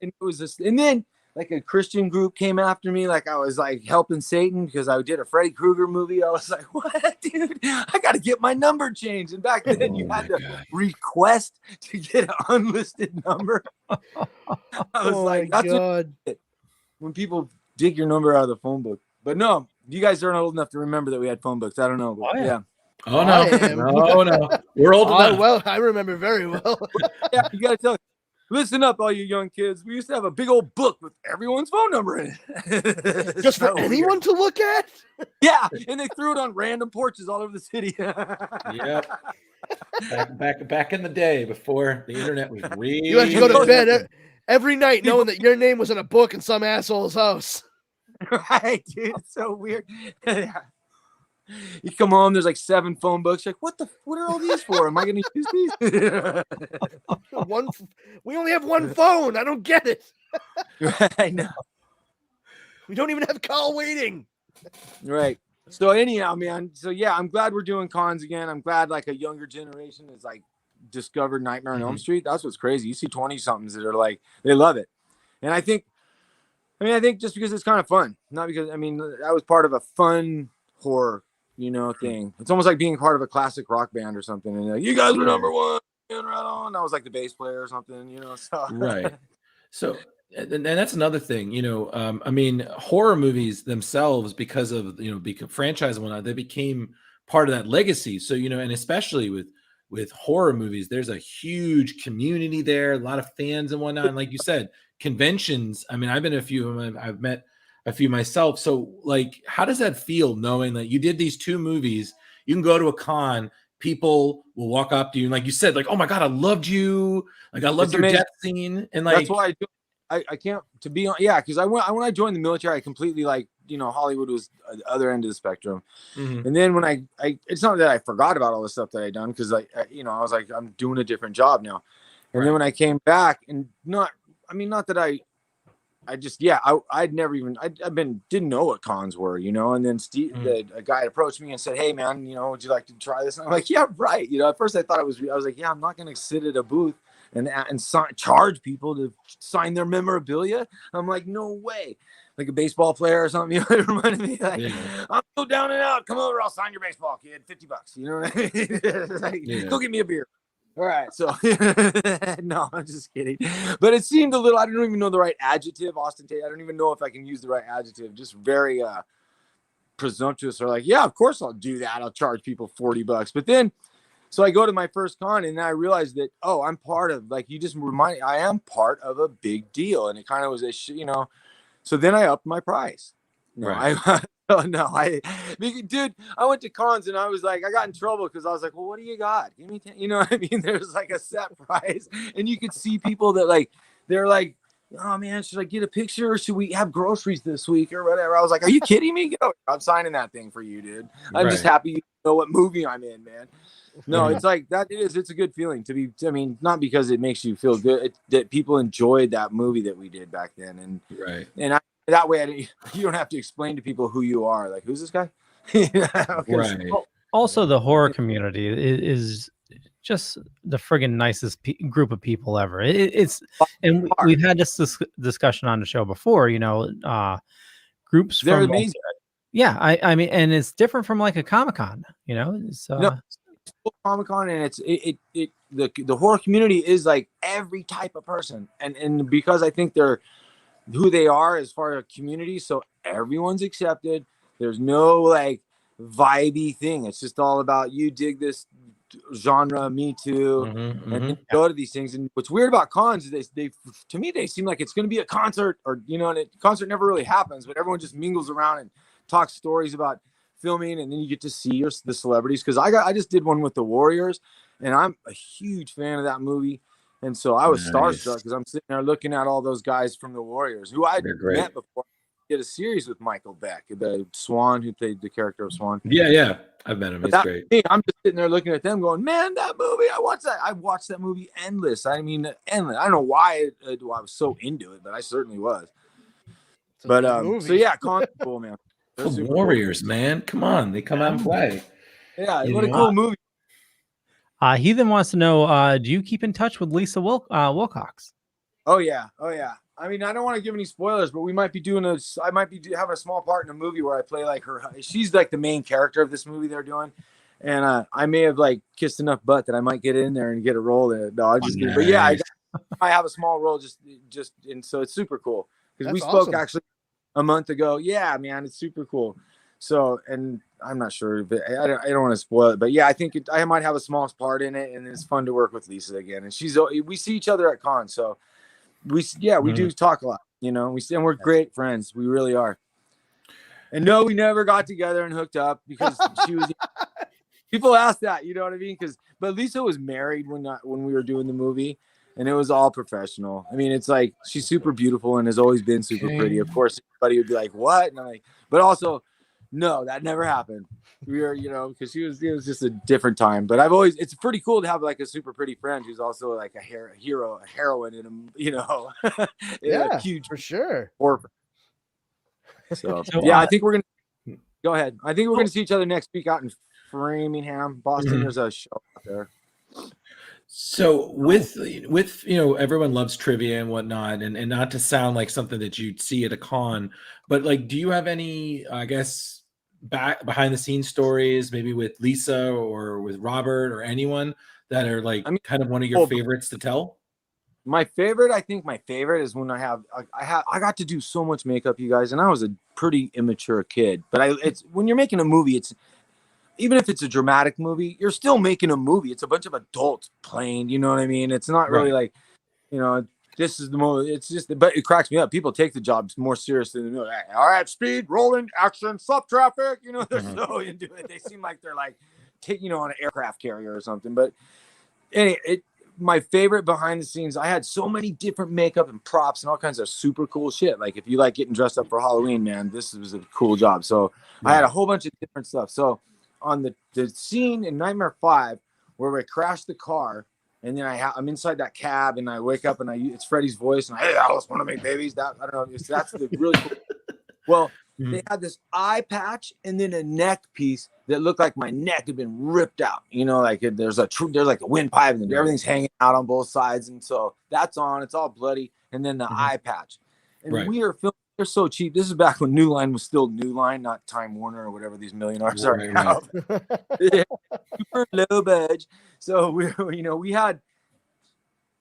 And it was this, and then like a Christian group came after me, like I was like helping Satan because I did a Freddy Krueger movie. I was like, "What, dude? I got to get my number changed." And back then, you had to request to get an unlisted number. I was like, "That's what when people dig your number out of the phone book." But no, you guys aren't old enough to remember that we had phone books. I don't know. But yeah. Oh no. Oh no. We're old enough. Well, I remember very well. Yeah, you gotta tell. Listen up, all you young kids. We used to have a big old book with everyone's phone number in it. Just for anyone to look at? Yeah, and they threw it on random porches all over the city. Yep. Back in the day before the internet was real. You had to go to bed every night knowing that your name was in a book in some asshole's house. Right, dude. It's so weird. You come home, there's like 7 phone books. You're like, what are all these for? Am I going to use these? We only have one phone. I don't get it. I know. We don't even have call waiting. Right. So anyhow, man. So yeah, I'm glad we're doing cons again. I'm glad like a younger generation is like discovered Nightmare on Elm Street. That's what's crazy. You see 20-somethings that are like, they love it. And I think just because it's kind of fun, not because, I was part of a fun horror, thing. It's almost like being part of a classic rock band or something. And like, you guys were number one, right on. I was like the bass player or something, so. Right. So, and that's another thing, horror movies themselves, because of, franchise and whatnot, they became part of that legacy. So, and especially with horror movies, there's a huge community there, a lot of fans and whatnot. And like you said, conventions. I've been to a few of them. I've met a few myself. So like, how does that feel knowing that you did these 2 movies? You can go to a con, people will walk up to you. And like you said, like, oh my God, I loved you. Like I loved your death scene. And like, that's why I can't to be on. Yeah. Cause when I joined the military, I completely like, Hollywood was the other end of the spectrum. And then when I it's not that I forgot about all the stuff that I'd done. Cause I was like, I'm doing a different job now. And then when I came back and not that didn't know what cons were, and then Steve, a guy approached me and said, hey man, would you like to try this? And I'm like, yeah, right. At first I thought I was like, yeah, I'm not going to sit at a booth and charge people to sign their memorabilia. I'm like, no way. Like a baseball player or something. It reminded me like, I'm so down and out. Come over, I'll sign your baseball, kid. $50. You know what I mean? Go get me a beer. All right, so no, I'm just kidding. But it seemed a little, I don't even know the right adjective, ostentatious. I don't even know if I can use the right adjective. Just very presumptuous, or like, yeah, of course I'll do that. I'll charge people $40. But then, so I go to my first con and I realized that, oh, I'm part of, like, you just remind me, I am part of a big deal. And it kind of was so then I upped my price. No, right. Dude, I went to cons and I was like, I got in trouble because I was like, well, what do you got? Give me 10. You know what I mean? There's like a set price, and you could see people that like, they're like, oh man, should I get a picture or should we have groceries this week or whatever? I was like, are you kidding me? Go, I'm signing that thing for you, dude. I'm just happy you know what movie I'm in, man. No, it's like it's a good feeling to be, not because it makes you feel good, that people enjoyed that movie that we did back then. And that way, you don't have to explain to people who you are. Like, who's this guy? Right. Also, the horror community is just the friggin' nicest group of people ever. And we've had this discussion on the show before. Groups they're from amazing. Yeah, I mean, and it's different from like a Comic-Con. It's Comic-Con, and the horror community is like every type of person, and because I think they're who they are as far as a community, so everyone's accepted. There's no like vibey thing. It's just all about, you dig this genre, Me Too, and then go to these things. And what's weird about cons is they to me they seem like it's going to be a concert, or and concert never really happens, but everyone just mingles around and talks stories about filming, and then you get to see the celebrities. Because I just did one with the Warriors, and I'm a huge fan of that movie, and so I was starstruck because I'm sitting there looking at all those guys from the Warriors who I'd met before. Did a series with Michael Beck, the Swan, who played the character of Swan. Yeah, I've met him. He's great. I'm just sitting there looking at them, going, "Man, that movie! I watched that movie endless. I mean, endless. I don't know why I was so into it, but I certainly was. But so yeah, cool, man. The Warriors, man, come on, they come out and play. Yeah, what a cool movie. He then wants to know, do you keep in touch with Lisa Wilcox? Oh yeah. I mean, I don't want to give any spoilers, but we might be I might be having a small part in a movie where I play like her. She's like the main character of this movie they're doing. And I may have like kissed enough butt that I might get in there and get a role in it. No, I'm just kidding. But yeah, I have a small role just, and so it's super cool. Because we spoke actually a month ago. Yeah, man, it's super cool. So, and I'm not sure, but I don't want to spoil it. But yeah, I think I might have a small part in it, and it's fun to work with Lisa again. And we see each other at cons, so we do talk a lot, and we're great friends. We really are. And no, we never got together and hooked up because she was. People ask that, you know what I mean? But Lisa was married when we were doing the movie, and it was all professional. I mean, it's like she's super beautiful and has always been super pretty. Of course, everybody would be like, "What?" And I'm like, but also, no, that never happened. We were, because it was just a different time. But it's pretty cool to have like a super pretty friend who's also like a hero, a heroine in a, yeah, a huge for sure. Orphan. So yeah, I think we're gonna go ahead. I think we're gonna see each other next week out in Framingham, Boston. There's a show out there. So with everyone loves trivia and whatnot, and not to sound like something that you'd see at a con, but like, do you have any, I guess, behind the scenes stories, maybe with Lisa or with Robert or anyone that are like kind of one of your favorites to tell? I think my favorite is when I got to do so much makeup, you guys, and I was a pretty immature kid. But it's when you're making a movie, even if it's a dramatic movie, you're still making a movie. It's a bunch of adults playing, you know what I mean? It's not really like, this is the most, it's just, but it cracks me up. People take the jobs more seriously than all right, speed, rolling, action, stop traffic. They're so into it. They seem like they're like, on an aircraft carrier or something. But anyway, my favorite behind the scenes, I had so many different makeup and props and all kinds of super cool shit. Like if you like getting dressed up for Halloween, man, this was a cool job. So I had a whole bunch of different stuff. So on the scene in Nightmare 5 where we crashed the car, and then I'm inside that cab, and I wake up and it's Freddy's voice, and hey, Alice, want to make babies? That I don't know. That's the really cool. Well, they had this eye patch and then a neck piece that looked like my neck had been ripped out. Like there's like a windpipe, and everything's hanging out on both sides, and so that's on. It's all bloody, and then the eye patch, and we are filming. They're so cheap. This is back when New Line was still New Line, not Time Warner or whatever these millionaires are now. Super low budget. So we had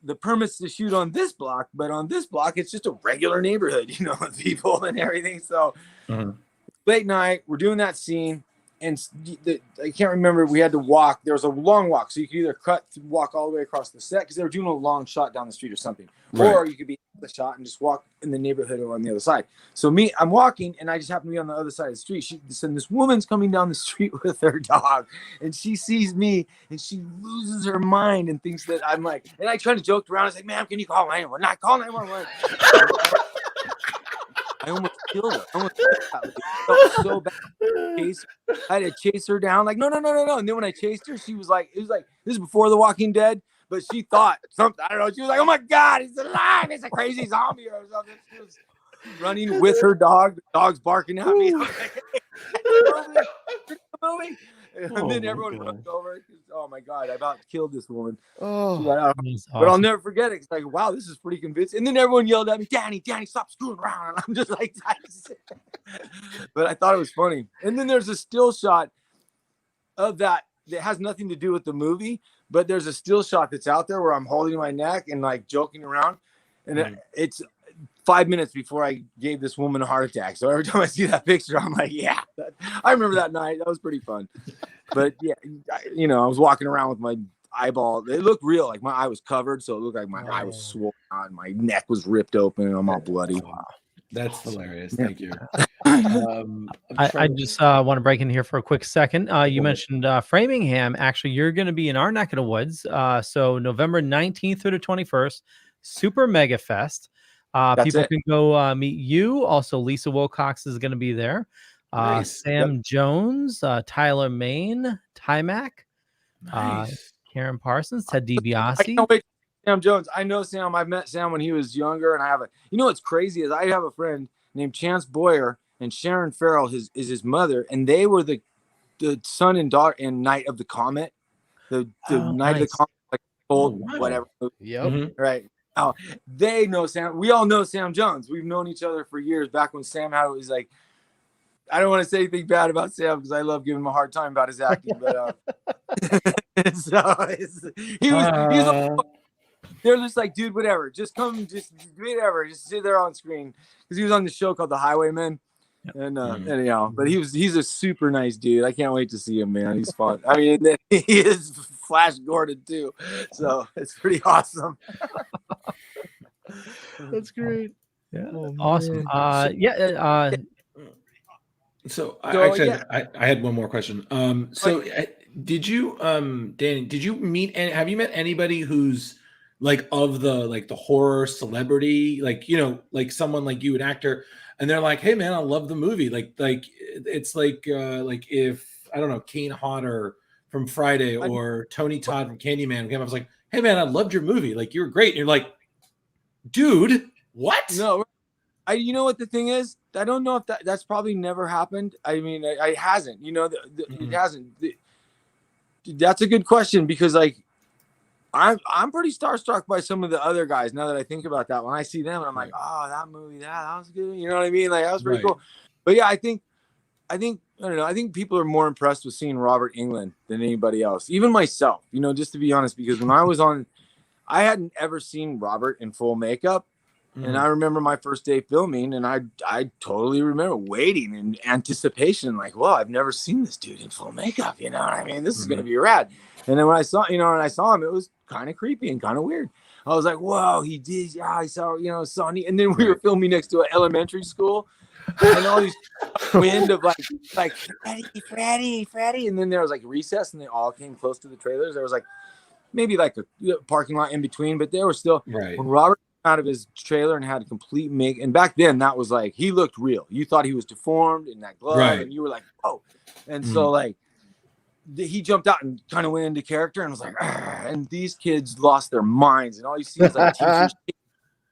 the permits to shoot on this block, but on this block it's just a regular neighborhood, with people and everything. So late night, we're doing that scene, and I can't remember. We had to walk. There was a long walk, so you could either walk all the way across the set because they were doing a long shot down the street or something, or you could be the shot and just walk in the neighborhood or on the other side. So I'm walking, and I just happen to be on the other side of the street. And this woman's coming down the street with her dog, and she sees me, and she loses her mind and thinks that I'm like. And I try to joke around. I was like, "Ma'am, can you call 911?" Not call 911. I almost killed her. It felt so bad. I had to chase her down. Like, no. And then when I chased her, she was like, it was like, this is before The Walking Dead, but she thought something. I don't know. She was like, oh my God, he's alive. It's a crazy zombie or something. She was running with her dog. The dog's barking at me. And then everyone runs over. Oh my God, I about killed this woman. But I'll never forget it. It's like, wow, this is pretty convincing. And then everyone yelled at me, Danny, stop screwing around. And I'm just like, but I thought it was funny. And then there's a still shot of that has nothing to do with the movie, but there's a still shot that's out there where I'm holding my neck and like joking around. And it's 5 minutes before I gave this woman a heart attack. So every time I see that picture, I'm like, yeah, I remember that night. That was pretty fun. But yeah, I was walking around with my eyeball. It looked real, like my eye was covered, so it looked like my eye was swollen on, my neck was ripped open, and I'm all bloody. That's hilarious. Thank you. I just want to break in here for a quick second. You mentioned Framingham. Actually, you're going to be in our neck of the woods. So November 19th through the 21st, Super Mega Fest. People can go meet you. Also, Lisa Wilcox is going to be there. Nice. Sam Jones, Tyler Main, Timac, Nice. Karen Parsons, Ted DiBiase. I can't wait. Sam Jones. I know Sam. I've met Sam when he was younger, and I have what's crazy is I have a friend named Chance Boyer, and Sharon Farrell is his mother, and they were the son and daughter in Night of the Comet, the Night of the Comet, like old whatever. Yep. Right. Oh, they know Sam. We all know Sam Jones. We've known each other for years. Back when Sam was like, I don't want to say anything bad about Sam because I love giving him a hard time about his acting, but they're just like, dude, whatever, just come, just whatever, just sit there on screen, because he was on the show called The Highwaymen, and anyhow, but he's a super nice dude. I can't wait to see him, man. He's fun. I mean, he is Flash Gordon too, so it's pretty awesome. That's great. Yeah, Oh, awesome. So I had one more question. Did you, Danny, did you meet, have you met anybody who's like of the horror celebrity, like, like someone like you, an actor, and they're like, hey man, I love the movie. Like it's like if, I don't know, Kane Hodder from Friday or Tony Todd from Candyman came up, I was like, hey man, I loved your movie. Like, you're great. And you're like, dude, what? No, you know what the thing is? I don't know if that's probably never happened. I mean, it hasn't. It hasn't. That's a good question, because like I'm pretty starstruck by some of the other guys. Now that I think about that, when I see them, I'm like, oh, that movie, that was good. You know what I mean? Like, that was pretty cool. But yeah, I think I don't know. I think people are more impressed with seeing Robert Englund than anybody else, even myself. Just to be honest, because when I was on, I hadn't ever seen Robert in full makeup. And I remember my first day filming, and I totally remember waiting in anticipation, like, well, I've never seen this dude in full makeup. You know what I mean? This is going to be rad. And then when I saw, him, it was kind of creepy and kind of weird. I was like, whoa, he did. Yeah, I saw, Sonny. And then we were filming next to an elementary school, and all these wind of like Freddy. And then there was like recess, and they all came close to the trailers. There was like maybe like a parking lot in between, but there was still, when Robert out of his trailer and had a complete and back then that was like, he looked real. You thought he was deformed in that glove, and you were like, oh. And so like he jumped out and kind of went into character, and was like, and these kids lost their minds, and all you see is like teachers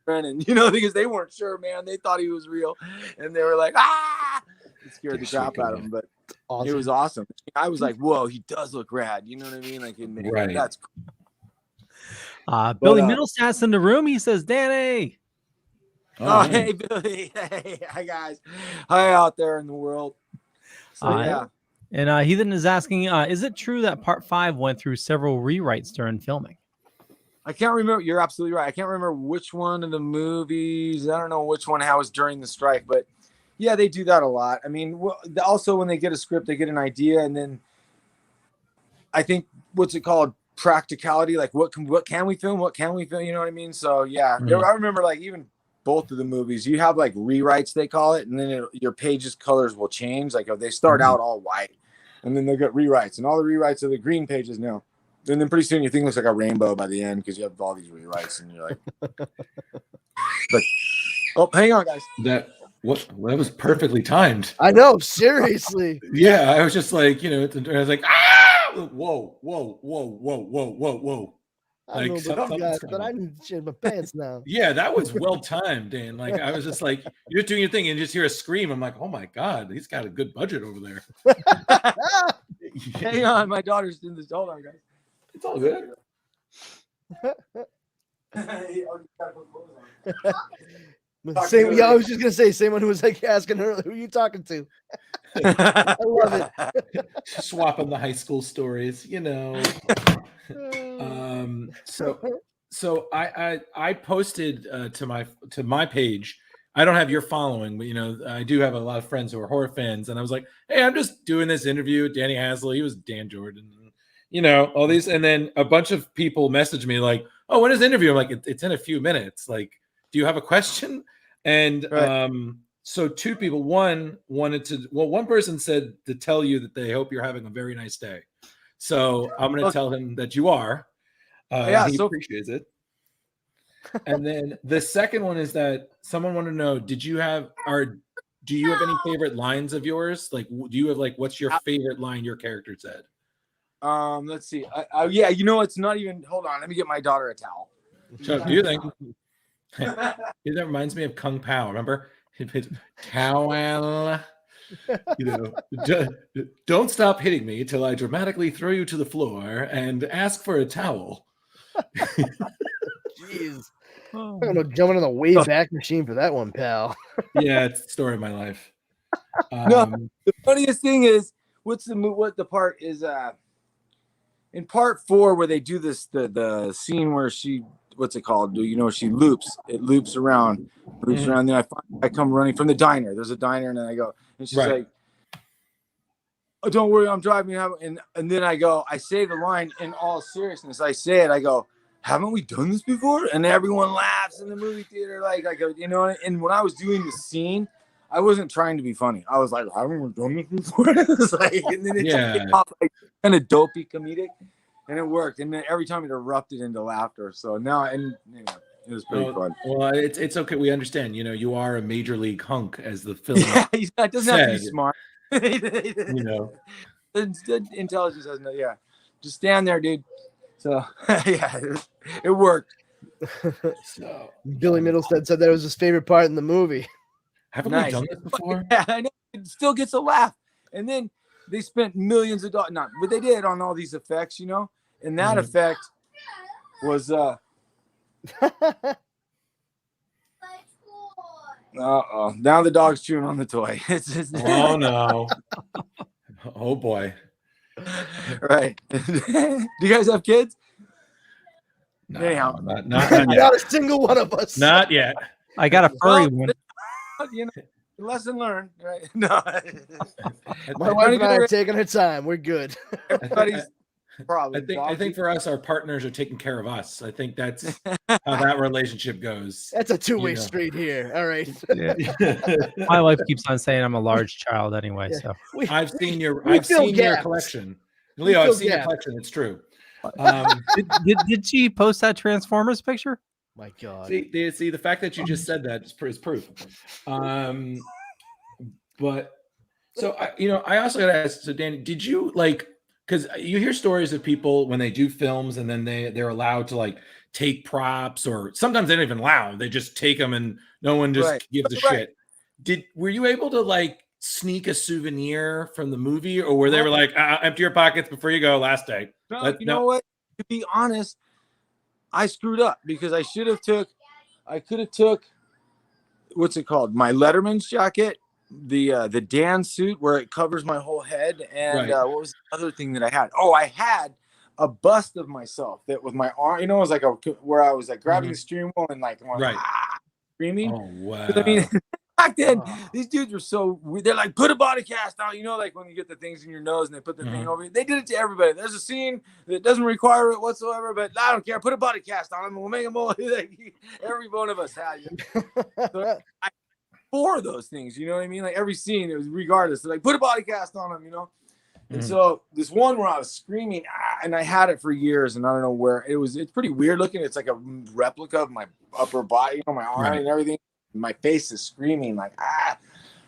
and because they weren't sure, man. They thought he was real, and they were like, it scared the crap out of them. But it was awesome. I was like, whoa, he does look rad. You know what I mean? Like, that's cool. Billy Middlestats in the room. He says, Danny. Hey, Billy. Hey, hi, guys. Hi out there in the world. So, yeah. And Heathen is asking, is it true that part 5 went through several rewrites during filming? I can't remember. You're absolutely right. I can't remember which one of the movies. I don't know which one, how it was during the strike. But, yeah, they do that a lot. I mean, also when they get a script, they get an idea. And then I think, what's it called? Practicality, like what can we film, you know what I mean? So yeah, I remember like even both of the movies, you have like rewrites, they call it, and then your pages colors will change. Like if they start out all white, and then they'll get rewrites, and all the rewrites are the green pages now, and then pretty soon your thing looks like a rainbow by the end because you have all these rewrites, and you're like, but oh, hang on, guys. That was perfectly timed. I know, seriously. Yeah, I was just like, I was like, whoa. I know about you guys, but I need to change my pants now. Yeah, that was well timed, Dan. Like, I was just like, you're doing your thing and you just hear a scream. I'm like, oh my God, he's got a good budget over there. Hang on, my daughter's doing this. Hold on, guys. It's all good. Same, I was just gonna say, same one who was like asking her, who are you talking to? I love it. Swapping the high school stories, So I posted to my page I don't have your following, but I do have a lot of friends who are horror fans, and I was like, hey, I'm just doing this interview with Danny Hassel. He was Dan Jordan, all these, and then a bunch of people messaged me like, oh, when is the interview? I'm like, it's in a few minutes. Like, do you have a question? And so two people, one person said to tell you that they hope you're having a very nice day. So I'm going to tell him that you are. He appreciates it. And then the second one is that someone wanted to know, do you have any favorite lines of yours? Like, do you have what's your favorite line your character said? Let's see. Yeah, it's not even, hold on. Let me get my daughter a towel. So do you think that reminds me of Kung Pao? Remember? Towel. Don't stop hitting me till I dramatically throw you to the floor and ask for a towel. Jeez. I'm gonna jump in the way back machine for that one, pal. Yeah, it's the story of my life. No, the funniest thing is, what the part is in part 4 where they do this the scene where she, what's it called? She loops. It loops around. Then I come running from the diner. There's a diner, and then I go, and she's like, "Oh, don't worry, I'm driving." And then I say the line in all seriousness. I say it. I go, "Haven't we done this before?" And everyone laughs in the movie theater. Like I go, And when I was doing the scene, I wasn't trying to be funny. I was like, "Haven't we done this before?" It was like, and then it came off like kind of dopey comedic, and it worked. And then every time it erupted into laughter. So now, it was pretty fun. Well, it's okay. We understand. You are a major league hunk, as the film. Yeah, it doesn't have to be smart. The intelligence has no. Yeah, just stand there, dude. So yeah, it worked. So Billy Middlestead said that was his favorite part in the movie. Haven't we done this before? Yeah, I know. It still gets a laugh. And then they spent millions of dollars, but they did on all these effects, and that effect was now the dog's chewing on the toy. Oh no. Oh boy. Right. Do you guys have kids? No, anyhow, not yet. Not a single one of us. Not yet. I got a furry one. Lesson learned, right? No. My wife and I are taking her time. We're good. Everybody's probably. I think for us, our partners are taking care of us. I think that's how that relationship goes. That's a two-way street here. All right. Yeah. My wife keeps on saying I'm a large child anyway. So I've seen your collection, Leo. I've seen your collection. It's true. Did she post that Transformers picture? My God. See, the fact that you just said that is proof. But so I also got to ask. So, Danny, did you because you hear stories of people when they do films and then they're allowed to take props, or sometimes they don't even allow. They just take them and no one just gives a shit. Were you able to sneak a souvenir from the movie, or were they were like, empty your pockets before you go last day? No, know what? To be honest, I screwed up because I could have took, what's it called? My Letterman's jacket, the Dan suit where it covers my whole head. And what was the other thing that I had? Oh, I had a bust of myself that with my arm, it was where I was grabbing the steering wheel and screaming. Oh, wow. I mean, back then, these dudes were so weird. They're like, put a body cast on, when you get the things in your nose and they put the thing over you. They did it to everybody. There's a scene that doesn't require it whatsoever, but I don't care. Put a body cast on them. We'll make them all. Every one of us had it. So four of those things, you know what I mean? Every scene, it was regardless. They're put a body cast on them, And so this one where I was screaming, and I had it for years, and I don't know where it's pretty weird looking. It's like a replica of my upper body, my arm and everything. My face is screaming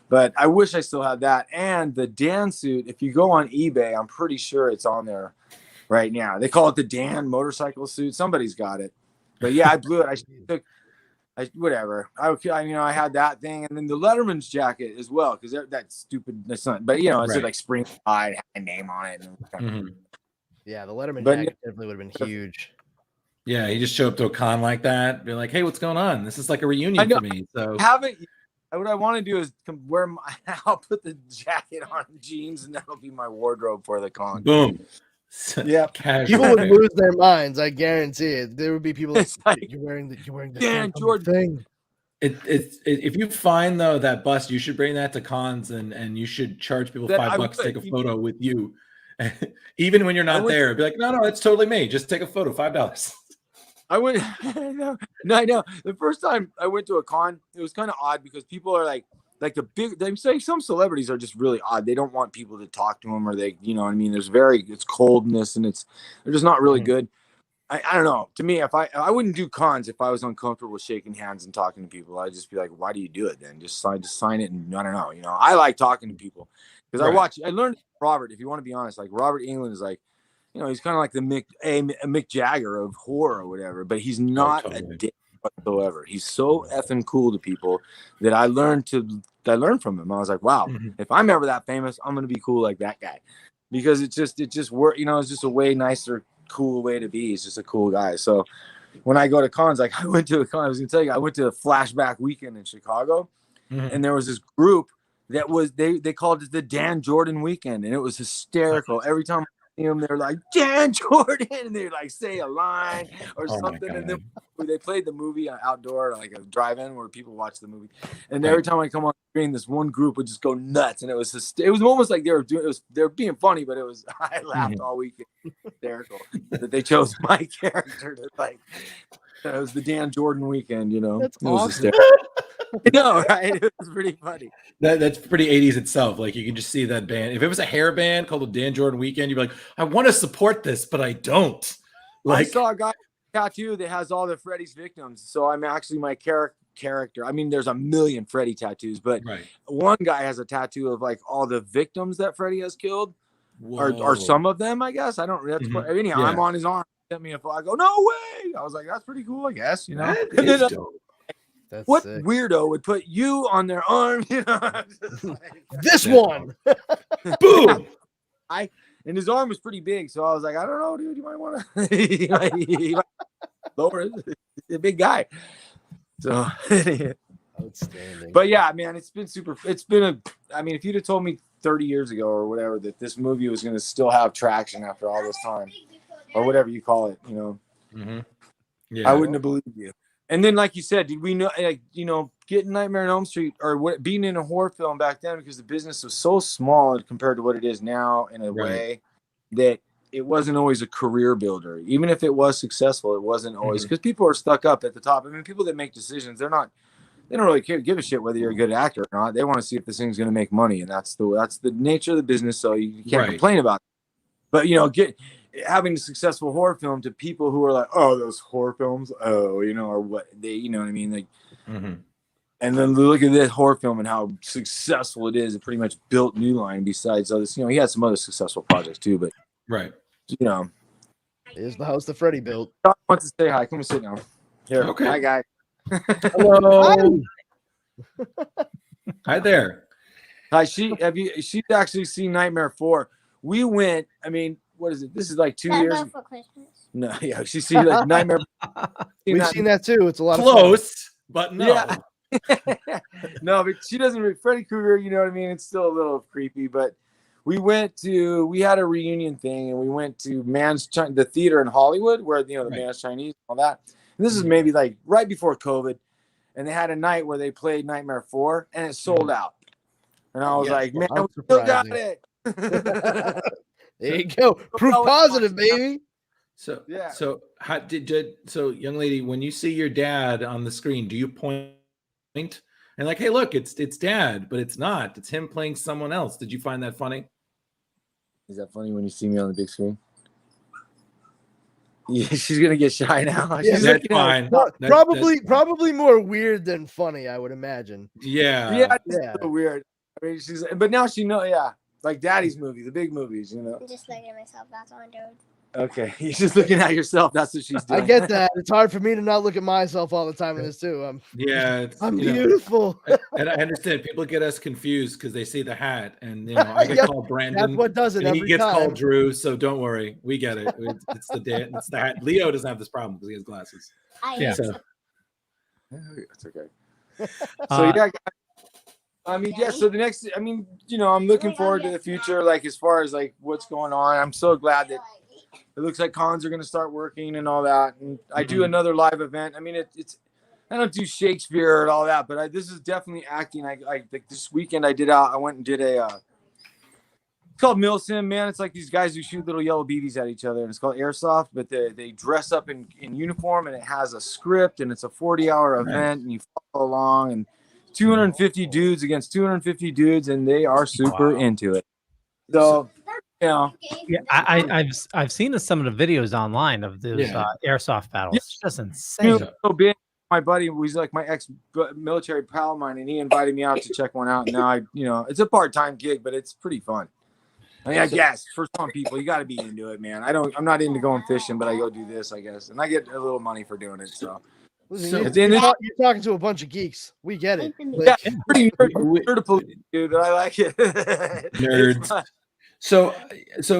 but I wish I still had that. And the Dan suit, if you go on eBay, I'm pretty sure it's on there right now. They call it the Dan motorcycle suit. Somebody's got it. But yeah, I blew it. Whatever. I had that thing, and then the Letterman's jacket as well, because that stupid. That's not. But it's spring tide, had a name on it. Yeah, the Letterman jacket definitely would have been huge. Yeah, you just show up to a con like that, be like, "Hey, what's going on? This is like a reunion for me." So what I want to do is I'll put the jacket on jeans, and that'll be my wardrobe for the con. Boom. Yeah, people would lose their minds. I guarantee it. There would be people you're wearing the Dan Jordan thing. If you find though that bust, you should bring that to cons and you should charge people $5 to take a photo with you, even when you're not there. Be like, no, it's totally me. Just take a photo, $5. I went. No, I know. The first time I went to a con, it was kind of odd because people are like the big. They say some celebrities are just really odd. They don't want people to talk to them, or they, you know what I mean. It's coldness, and they're just not really good. I don't know. To me, if I wouldn't do cons if I was uncomfortable with shaking hands and talking to people. I'd just be like, why do you do it then? Just sign it, and I don't know. You know, I like talking to people because I learned Robert. If you want to be honest, like Robert Englund is like, you know, he's kind of like the Mick Jagger of horror or whatever, but he's not a dick whatsoever. He's so effing cool to people that I learned from him. I was like, wow, if I'm ever that famous, I'm gonna be cool like that guy, because it just worked. You know, it's just a way nicer, cool way to be. He's just a cool guy. So when I go to cons, like I went to a con, I was gonna tell you, I went to a Flashback Weekend in Chicago, and there was this group that was they called it the Dan Jordan Weekend, and it was hysterical. Every time him, they're like Dan Jordan, and they like say a line or something, and then they played the movie outdoor, like a drive-in where people watch the movie. And every time I come on screen, this one group would just go nuts, and it was almost like they were being funny, but I laughed all weekend. Hysterical that they chose my character to like. It was the Dan Jordan Weekend, you know. That's awesome. No, right? It was pretty funny. That's pretty 80s itself. Like you can just see that band. If it was a hair band called the Dan Jordan Weekend, you'd be like, I want to support this, but I don't. Like, I saw a guy tattoo that has all the Freddy's victims. So I'm actually my character. I mean, there's a million Freddy tattoos, but one guy has a tattoo of like all the victims that Freddy has killed, or some of them, I guess. I don't. That's anyhow. I'm on his arm. Sent me a photo. I go, no way. I was like, that's pretty cool, I guess. You know. That is dope. That's what sick. Weirdo would put you on their arm? You know, this one. Boom. And his arm was pretty big, so I was like, I don't know, dude. You might want to lower it. He's a big guy. So, outstanding. But yeah, man, it's been super. I mean, if you'd have told me 30 years ago or whatever that this movie was going to still have traction after all this time, or whatever you call it, you know, I wouldn't have believed you. And then, like you said, did we know, like, you know, getting Nightmare on Elm Street or being in a horror film back then, because the business was so small compared to what it is now in a way that it wasn't always a career builder. Even if it was successful, it wasn't always, because people are stuck up at the top. I mean, people that make decisions, they don't really give a shit whether you're a good actor or not. They want to see if this thing's going to make money, and that's the nature of the business. So you can't complain about it. But, you know, having a successful horror film to people who are like, oh, those horror films, you know, or what they, you know what I mean? Like, and then look at this horror film and how successful it is. It pretty much built New Line besides others. You know, he had some other successful projects too, but you know, here's the house that Freddie built. I want to say hi. Come and sit down. Here. Okay. Hi, guy. Hello. Hi there. Hi. She's actually seen Nightmare 4. We went, I mean, what is it? This is like 2 years. For Christmas. No, yeah, she's seen like Nightmare. We've seen that too. It's a lot close, of but no. Yeah. No, but she doesn't. Freddy Krueger, you know what I mean? It's still a little creepy, but we had a reunion thing, and we went to the theater in Hollywood where, you know, the Man's Chinese and all that. And this is maybe like right before COVID, and they had a night where they played Nightmare 4, and it sold out. And I was like, man, we still got it. There you go. Proof positive, baby. So how so young lady, when you see your dad on the screen, do you point and like, hey, look, it's dad, but it's not. It's him playing someone else. Did you find that funny? Is that funny when you see me on the big screen? Yeah, she's gonna get shy now. Yeah, that's fine. Probably more weird than funny, I would imagine. Yeah, it's a little weird. I mean, but now she knows. Yeah, like Daddy's movie, the big movies, you know. I'm just looking at myself. That's all I'm doing. Okay, you're just looking at yourself. That's what she's doing. I get that. It's hard for me to not look at myself all the time in this too. I'm beautiful. And I understand people get us confused because they see the hat, and you know, I get called Brandon. That's what does it. And he gets called Drew. So don't worry, we get it. It's the hat. Leo doesn't have this problem because he has glasses. Yeah. So. It's okay. So yeah. I mean, yeah. So the next, I mean, you know, I'm looking forward to the future. Like as far as like what's going on, I'm so glad that it looks like cons are going to start working and all that. And I do another live event. I mean, it's I don't do Shakespeare and all that, but this is definitely acting. I like this weekend I went and did a it's called Milsim, man. It's like these guys who shoot little yellow BBs at each other, and it's called airsoft, but they dress up in uniform, and it has a script, and it's a 40-hour event, and you follow along, and 250 dudes against 250 dudes, and they are super into it. So, you know. Yeah, I've seen some of the videos online of those airsoft battles. It's just insane. So big. My buddy was like my ex-military pal of mine, and he invited me out to check one out. And now it's a part-time gig, but it's pretty fun. I mean, I guess for some people, you got to be into it, man. I'm not into going fishing, but I go do this, I guess, and I get a little money for doing it. So you're talking to a bunch of geeks. We get it. Yeah, pretty nerd, dude. I like it. Nerds. So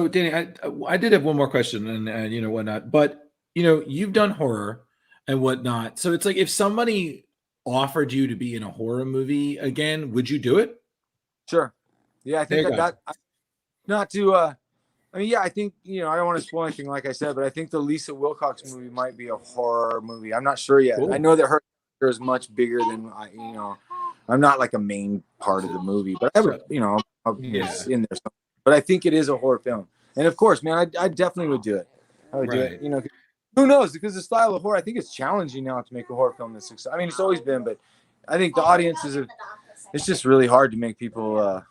Danny, I did have one more question, and whatnot, but you've done horror and whatnot. So it's like, if somebody offered you to be in a horror movie again, would you do it? Sure. Yeah, I think I think, I don't want to spoil anything, like I said, but I think the Lisa Wilcox movie might be a horror movie. I'm not sure yet. Cool. I know that her character is much bigger than I'm not like a main part of the movie, but I'll be in there somewhere. But I think it is a horror film. And of course, man, I definitely would do it. I would do it. Who knows? Because the style of horror, I think it's challenging now to make a horror film that's successful. I mean, it's always been, but I think the audience it's just really hard to make people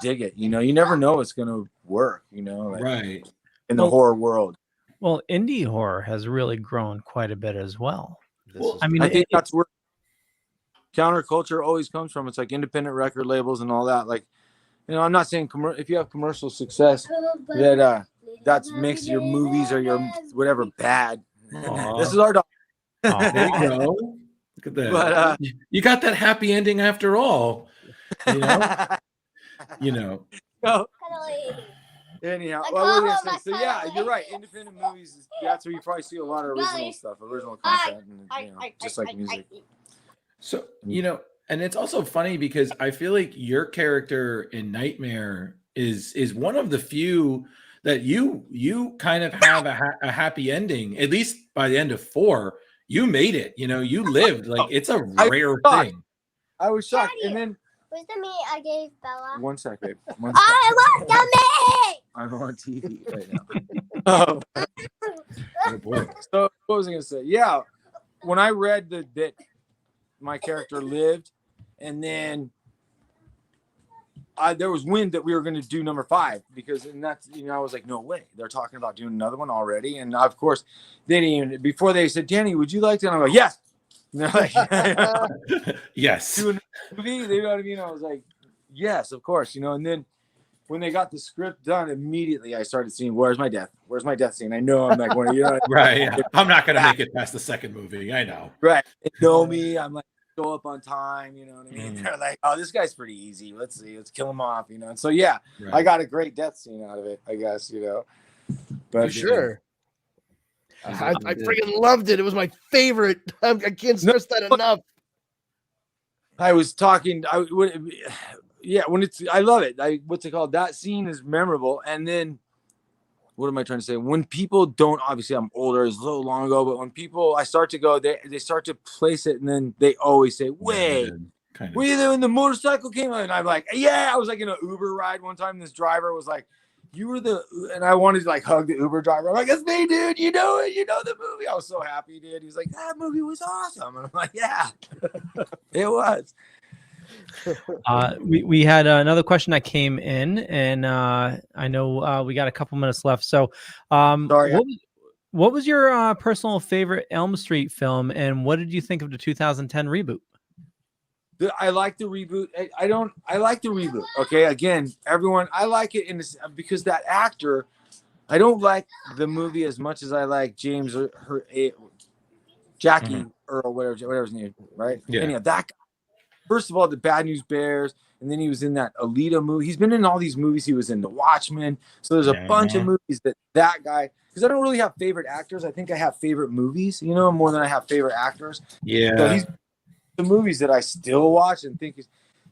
dig it. You never know what's going to work, in the horror world. Well, indie horror has really grown quite a bit as well. I think that's where counterculture always comes from. It's like independent record labels and all that. Like, I'm not saying if you have commercial success that makes your movies or your whatever bad. This is our dog. There you go. Look at that. But, you got that happy ending after all. Anyhow, what were we gonna say? So yeah, you're right. Independent movies, that's where you probably see a lot of original stuff, original content, and just like music. So and it's also funny because I feel like your character in Nightmare is one of the few that you kind of have a happy ending. At least by the end of 4, you made it. You lived. Like, it's a rare thing. I was shocked, and then. Where's the meat I gave Bella? One sec, babe. I want the meat! I'm on TV right now. Oh boy. So what was I gonna say? Yeah, when I read that my character lived, and then there was wind that we were going to do number 5 because, and that's I was like, no way, they're talking about doing another one already, and of course they didn't even before they said, Danny, would you like to? And I'm like, yes. And they're like, yes. Doing a movie, you know what I mean? I was like, yes, of course, and then when they got the script done, immediately I started seeing where's my death scene. I know I'm like, right? Yeah. I'm not gonna make it past the second movie. I know, right? They know me. I'm like, show up on time. You know what I mean? They're like, oh, this guy's pretty easy. Let's kill him off. And so yeah, right. I got a great death scene out of it, I guess. But for sure. I freaking loved it. It was my favorite. I can't stress that enough. I was talking. I love it. What's it called? That scene is memorable. And then, what am I trying to say? When people don't, obviously I'm older, it's a little long ago, but when people, I start to go, they start to place it, and then they always say, "Wait, were you there when the motorcycle came out?" And I'm like, "Yeah." I was like in an Uber ride one time. This driver was like, "You were the," and I wanted to like hug the Uber driver. I'm like, "It's me, dude. You know it. You know the movie." I was so happy, dude. He's like, "That movie was awesome," and I'm like, "Yeah, it was." We had another question that came in, and I know we got a couple minutes left. So, sorry. What was your personal favorite Elm Street film, and what did you think of the 2010 reboot? I like the reboot. I like the reboot. Okay, again, everyone, I like it because that actor. I don't like the movie as much as I like James or Jackie Earl, whatever his name, right? Yeah. Anyhow, that guy. First of all, the Bad News Bears, and then he was in that Alita movie. He's been in all these movies. He was in The Watchmen. So there's a bunch of movies that guy, because I don't really have favorite actors. I think I have favorite movies, more than I have favorite actors. Yeah. So he's the movies that I still watch and think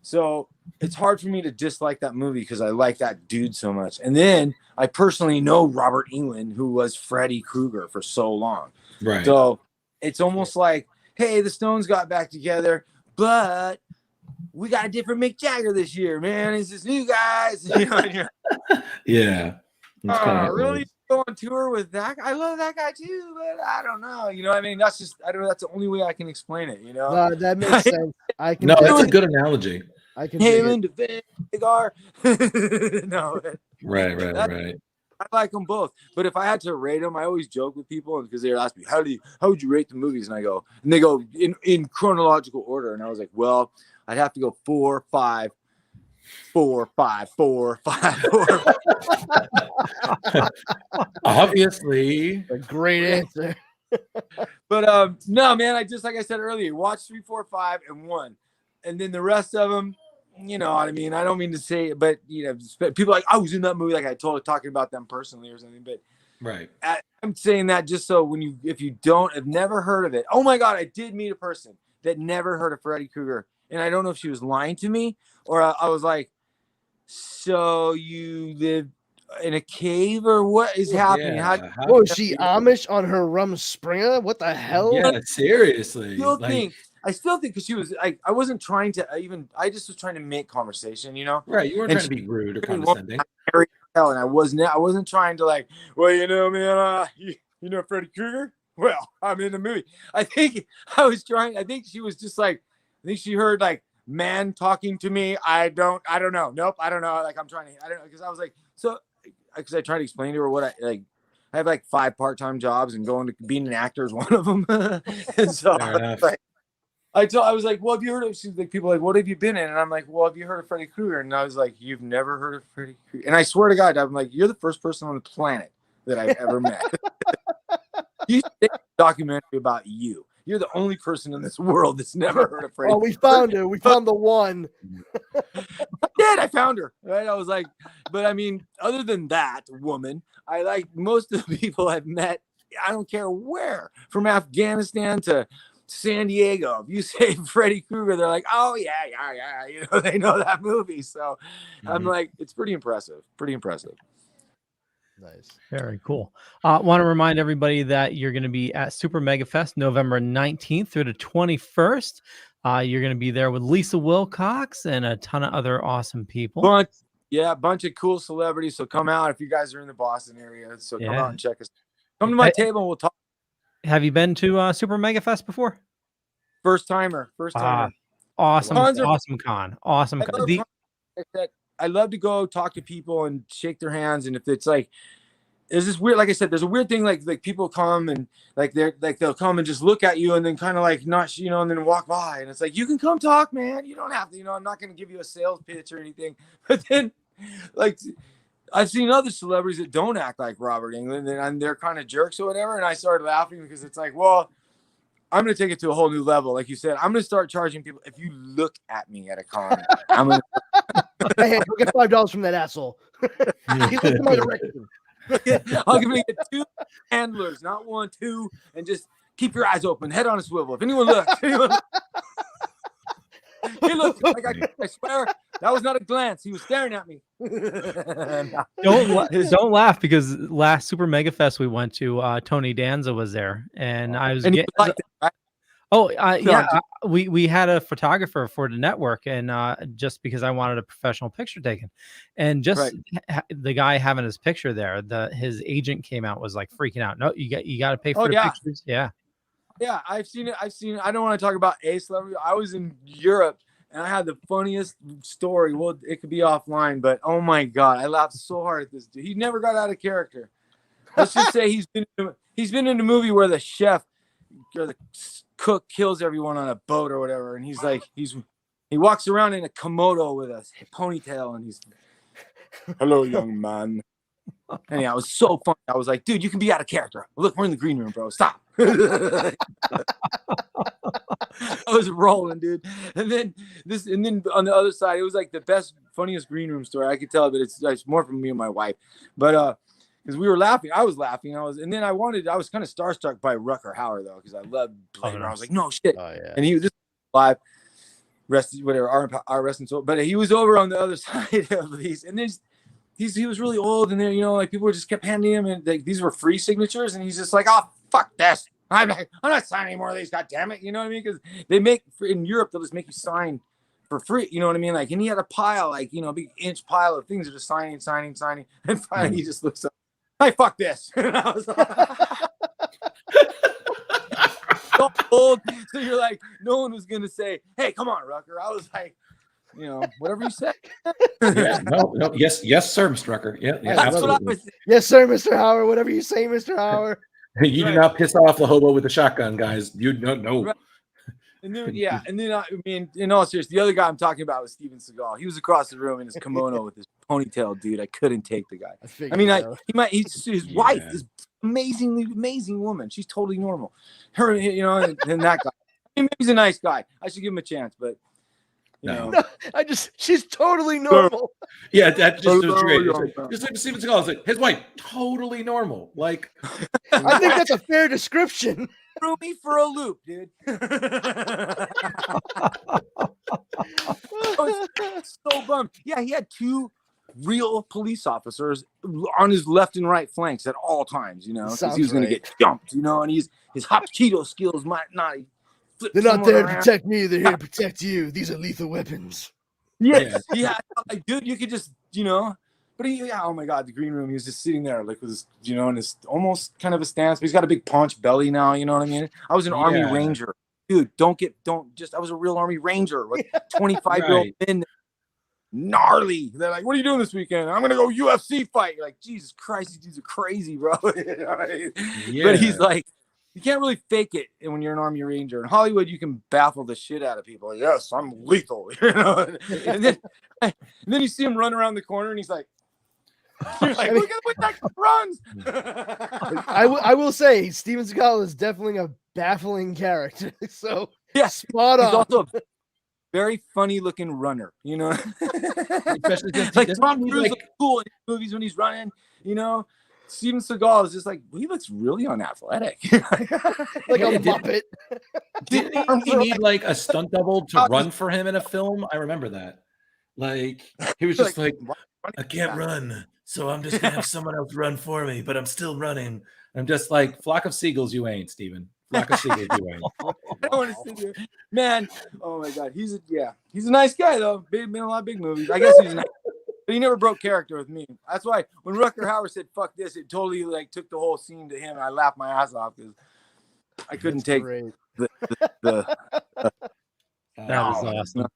so it's hard for me to dislike that movie because I like that dude so much. And then I personally know Robert Englund, who was Freddy Krueger for so long. Right. So it's almost like, hey, the Stones got back together, but we got a different Mick Jagger this year, man. It's this new guys. You know, and you're Yeah. It's kind of really go on tour with that? I love that guy too, but I don't know. You know, I mean, that's just I don't know. That's the only way I can explain it. You know, No, that makes sense. I can. No, that's a good analogy. I can. Dig Halen, DeVin, Cigar. No, Right. I like them both. But if I had to rate them, I always joke with people because they ask me, how would you rate the movies? And they go in chronological order. And I was like, well, I'd have to go 4, 5, 4, 5, 4, 5, 4. Obviously. A great answer. But no, man, I just like I said earlier, watch 3, 4, 5, and 1. And then the rest of them, you know what I mean? I don't mean to say it, but you know, people are like, I was in that movie, like I told talking about them personally or something. But right. I'm saying that just so if you have never heard of it. Oh my God, I did meet a person that never heard of Freddy Krueger. And I don't know if she was lying to me or I was like, so you live in a cave or what is happening? Yeah. Whoa, is she Amish on her rum Springer? What the hell? Yeah, seriously. I still think because she was like, I wasn't trying to I just was trying to make conversation, you know? Right. You weren't trying to be rude or condescending. And I wasn't trying to like, well, you know, man, you know, Freddy Krueger? Well, I'm in the movie. I think she was just like, I think she heard like man talking to me. I don't know. Nope. I don't know. Like I don't know. Cause I was like, because I tried to explain to her what I have like 5 part-time jobs and going to being an actor is one of them. And so I was like, well, have you heard of, she's like, people are like, what have you been in? And I'm like, well, have you heard of Freddy Krueger? And I was like, you've never heard of Freddy Krueger? And I swear to God, I'm like, you're the first person on the planet that I've ever met. You should make a documentary about you. You're the only person in this world that's never heard of Freddy. Oh, we found her. We found the one. I found her. Right? I was like, but I mean, other than that woman, I like most of the people I've met. I don't care where, from Afghanistan to San Diego. If you say Freddy Krueger, they're like, oh yeah. You know, they know that movie. So I'm like, it's pretty impressive. Nice. Very cool. Want to remind everybody that you're going to be at Super Mega Fest November 19th through the 21st. You're going to be there with Lisa Wilcox and a ton of other awesome people. A bunch of cool celebrities. So come out if you guys are in the Boston area. So come out and check us. Come to my table and we'll talk. Have you been to Super Mega Fest before? First timer. Awesome. Awesome con. I love to go talk to people and shake their hands. And if it's like, there's this weird, like I said, there's a weird thing like people come and like they'll come and just look at you and then kind of like not, you know, and then walk by. And it's like, you can come talk, man. You don't have to, you know, I'm not going to give you a sales pitch or anything. But then like I've seen other celebrities that don't act like Robert Englund and they're kind of jerks or whatever. And I started laughing because it's like, well, I'm going to take it to a whole new level. Like you said, I'm going to start charging people. If you look at me at a con, I'm going to. Hey, we'll get $5 from that asshole. He looked in my direction. I'll give you 2 handlers, not 1, 2, and just keep your eyes open, head on a swivel. If anyone looks, he looked like I swear that was not a glance. He was staring at me. Don't laugh because last Super Mega Fest we went to, Tony Danza was there, and I was getting. Right? We had a photographer for the network, and just because I wanted a professional picture taken, and just the guy having his picture there, his agent came out, was like freaking out. No, you got to pay for the pictures. Yeah, I've seen it. I don't want to talk about a celebrity. I was in Europe and I had the funniest story. Well, it could be offline, but oh my God, I laughed so hard at this dude. He never got out of character. Let's just say he's been in a movie where the chef or the cook kills everyone on a boat or whatever, and he's like he walks around in a Komodo with a ponytail and he's hello young man. And yeah, it was so funny. I was like, dude, you can be out of character. Look, we're in the green room, bro. Stop. I was rolling, dude. And then on the other side, it was like the best, funniest green room story. I could tell, but it's more from me and my wife. But because we were laughing, I was laughing. I was kind of starstruck by Rucker Hauer though, because I loved playing. I was like, no shit. Oh, yeah. And he was just live, rested, whatever, our resting soul. But he was over on the other side of these, and then he was really old, and then, you know, like people just kept handing him, and these were free signatures, and he's just like, oh fuck this, I'm not signing any more of these. God damn it, you know what I mean? Because they make in Europe, they'll just make you sign for free. You know what I mean? Like, and he had a pile, like, you know, a big inch pile of things, are just signing, and finally he just looks up. Hey, fuck this. And I was like, so old. So you're like, no one was gonna say, hey, come on, Rucker. I was like, you know, whatever you say. Yeah, no, yes, sir, Mr. Rucker. Yeah, That's absolutely. what I was. Yes, sir, Mr. Howard. Whatever you say, Mr. Howard. You do not piss off the hobo with the shotgun, guys. You don't know. Right. And then, I mean, in all seriousness, the other guy I'm talking about was Steven Seagal. He was across the room in his kimono with his ponytail, dude. I couldn't take the guy. I mean, his wife, this amazing woman. She's totally normal. Her, you know, and that guy. I mean, he's a nice guy. I should give him a chance, but you know. No, she's totally normal. Yeah, that just was great. Just like Steven Seagal, like his wife, totally normal. Like, I think that's a fair description. Threw me for a loop, dude. I was so bummed. Yeah, he had two real police officers on his left and right flanks at all times, you know, because he was going to get jumped, you know, and his Hapkido skills might not. They're not there to protect me. They're here to protect you. These are lethal weapons. Yes. Yeah. Like, dude, you could just, you know, but oh my God, the green room, he was just sitting there, like, was, you know, in his almost kind of a stance, but he's got a big paunch belly now, you know what I mean? I was an Army Ranger. Dude, I was a real Army Ranger, like 25-year-old men, gnarly. They're like, what are you doing this weekend? I'm going to go UFC fight. You're like, Jesus Christ, these dudes are crazy, bro. But he's like, you can't really fake it when you're an Army Ranger. In Hollywood, you can baffle the shit out of people. Like, yes, I'm lethal. You know? and then you see him run around the corner, and he's like, look at the way that runs. I will say, Steven Seagal is definitely a baffling character. So, spot on. He's also a very funny-looking runner, you know? Especially like Tom Cruise looks cool in movies when he's running, you know? Steven Seagal is just like, he looks really unathletic. Like a Muppet. Didn't he need like a stunt double to run for him in a film? I remember that. Like, he was just like, I can't run, so I'm just going to have someone else run for me, but I'm still running. I'm just like, flock of seagulls you ain't, Steven. Flock of seagulls you ain't. I don't want to sit here. Man, oh my God. He's a nice guy, though. Been in a lot of big movies. I guess he's nice. But he never broke character with me. That's why when Rutger Hauer said "fuck this," it totally like took the whole scene to him, and I laughed my ass off because I couldn't take the That was awesome.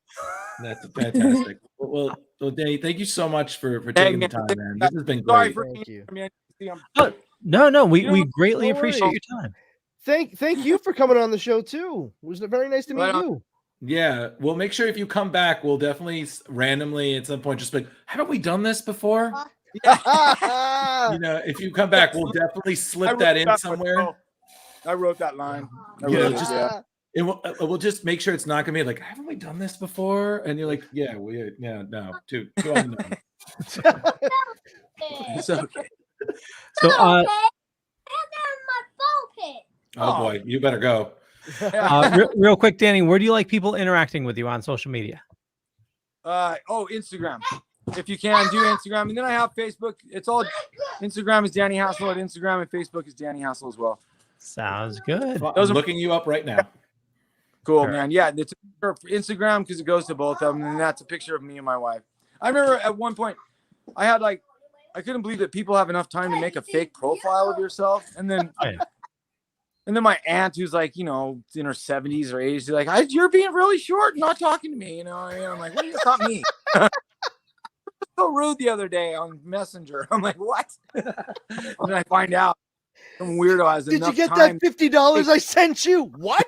That's fantastic. Well, Danny, thank you so much for taking the time, man. This has been great. Thank you. No, we greatly appreciate your time. Thank you for coming on the show too. It was very nice to meet you. Yeah, well, make sure if you come back, we'll definitely randomly at some point just be like, haven't we done this before? You know, if you come back, we'll definitely slip that in somewhere. I wrote that line. We'll just make sure it's not gonna be like, haven't we done this before? And you're like, no, two on the It's okay. So, my ball pit. Oh boy, you better go. Real quick, Danny, where do you like people interacting with you on social media? Instagram. If you can, do Instagram. And then I have Facebook. It's all Instagram is Danny Hassel at Instagram, and Facebook is Danny Hassel as well. Sounds good. I'm looking you up right now. Cool, man. Yeah, it's for Instagram because it goes to both of them, and that's a picture of me and my wife. I remember at one point I had I couldn't believe that people have enough time to make a fake profile of yourself, and then my aunt, who's like, you know, in her 70s or 80s, is like, you're being really short, not talking to me, you know. And I'm like, what? It's not me. So rude the other day on Messenger. I'm like, what? And then I find out some weirdo has enough time. Did you get that $50 I sent you? What?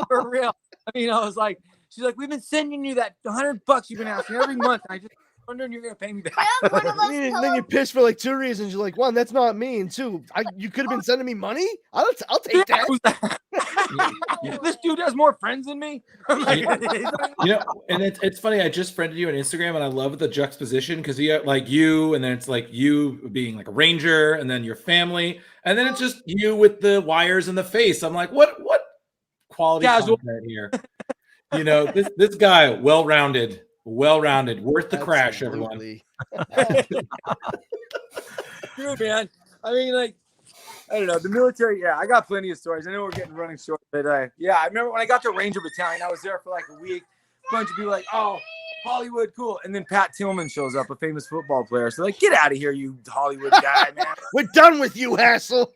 For real. I mean, I was like, she's like, we've been sending you that $100 you've been asking every month. I just wondering you're gonna pay me back. And then you're pissed for like two reasons. You're like, one, that's not me, and two, you could have been sending me money. I'll take that. This dude has more friends than me. You know, and it's funny. I just friended you on Instagram, and I love the juxtaposition because you have like you, and then it's like you being like a ranger, and then your family, and then it's just you with the wires in the face. I'm like, what quality content here? You know, this guy, well-rounded, worth the crash, everyone. True, man. I mean, like, I don't know. The military, yeah, I got plenty of stories. I know we're getting running short, but yeah, I remember when I got to Ranger Battalion, I was there for like a week. A bunch of people like, oh, Hollywood, cool. And then Pat Tillman shows up, a famous football player. So like, get out of here, you Hollywood guy, man. We're done with you, Hassel.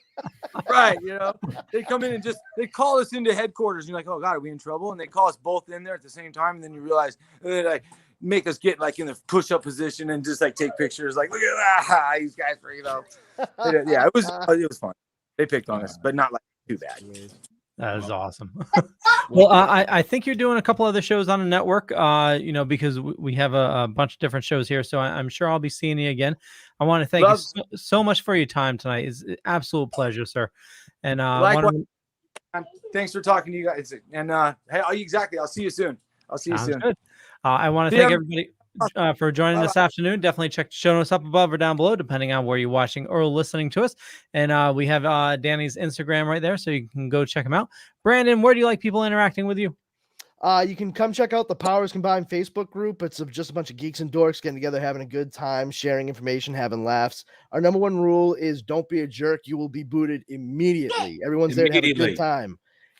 Right, you know, they come in and just they call us into headquarters. And you're like, oh God, are we in trouble? And they call us both in there at the same time. And then you realize they like make us get like in the push-up position and just like take pictures. Like, look at that, these guys for yeah, it was fun. They picked on us, but not like too bad. That is awesome. Well, I think you're doing a couple other shows on the network, because we have a bunch of different shows here. So I'm sure I'll be seeing you again. I want to thank you so much for your time tonight. It's an absolute pleasure, sir. And thanks for talking to you guys. And hey, exactly. I'll see you soon. Good. I want to thank everybody for joining this afternoon. Definitely check the show notes up above or down below, depending on where you're watching or listening to us. And we have Danny's Instagram right there, so you can go check him out. Brandon, where do you like people interacting with you? You can come check out the Powers Combined Facebook group. It's just a bunch of geeks and dorks getting together, having a good time, sharing information, having laughs. Our number one rule is don't be a jerk. You will be booted immediately. Everyone's there to have a good time.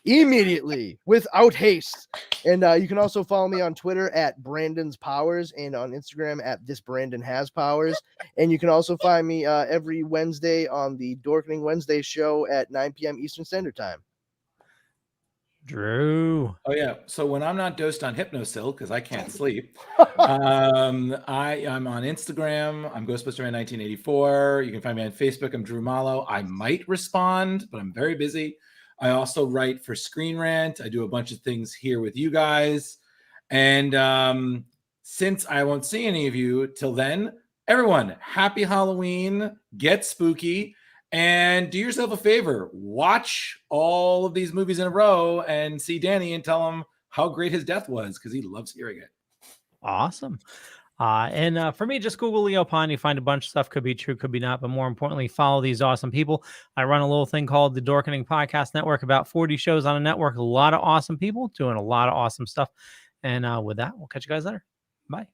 Immediately, without haste. And you can also follow me on Twitter at Brandon's Powers and on Instagram at This Brandon Has Powers. And you can also find me every Wednesday on the Dorkening Wednesday show at 9 p.m. Eastern Standard Time. Drew. Oh yeah. So when I'm not dosed on Hypnosil because I can't sleep, I'm on Instagram. I'm Ghostbuster in 1984. You can find me on Facebook. I'm Drew Malo. I might respond, but I'm very busy. I also write for Screen Rant. I do a bunch of things here with you guys. And since I won't see any of you till then, everyone, happy Halloween, get spooky, and do yourself a favor. Watch all of these movies in a row and see Danny and tell him how great his death was because he loves hearing it. Awesome. And for me, just Google Leo Pine. You find a bunch of stuff. Could be true, could be not. But more importantly, follow these awesome people. I run a little thing called the Dorkening Podcast Network, about 40 shows on a network. A lot of awesome people doing a lot of awesome stuff. And with that, we'll catch you guys later. Bye.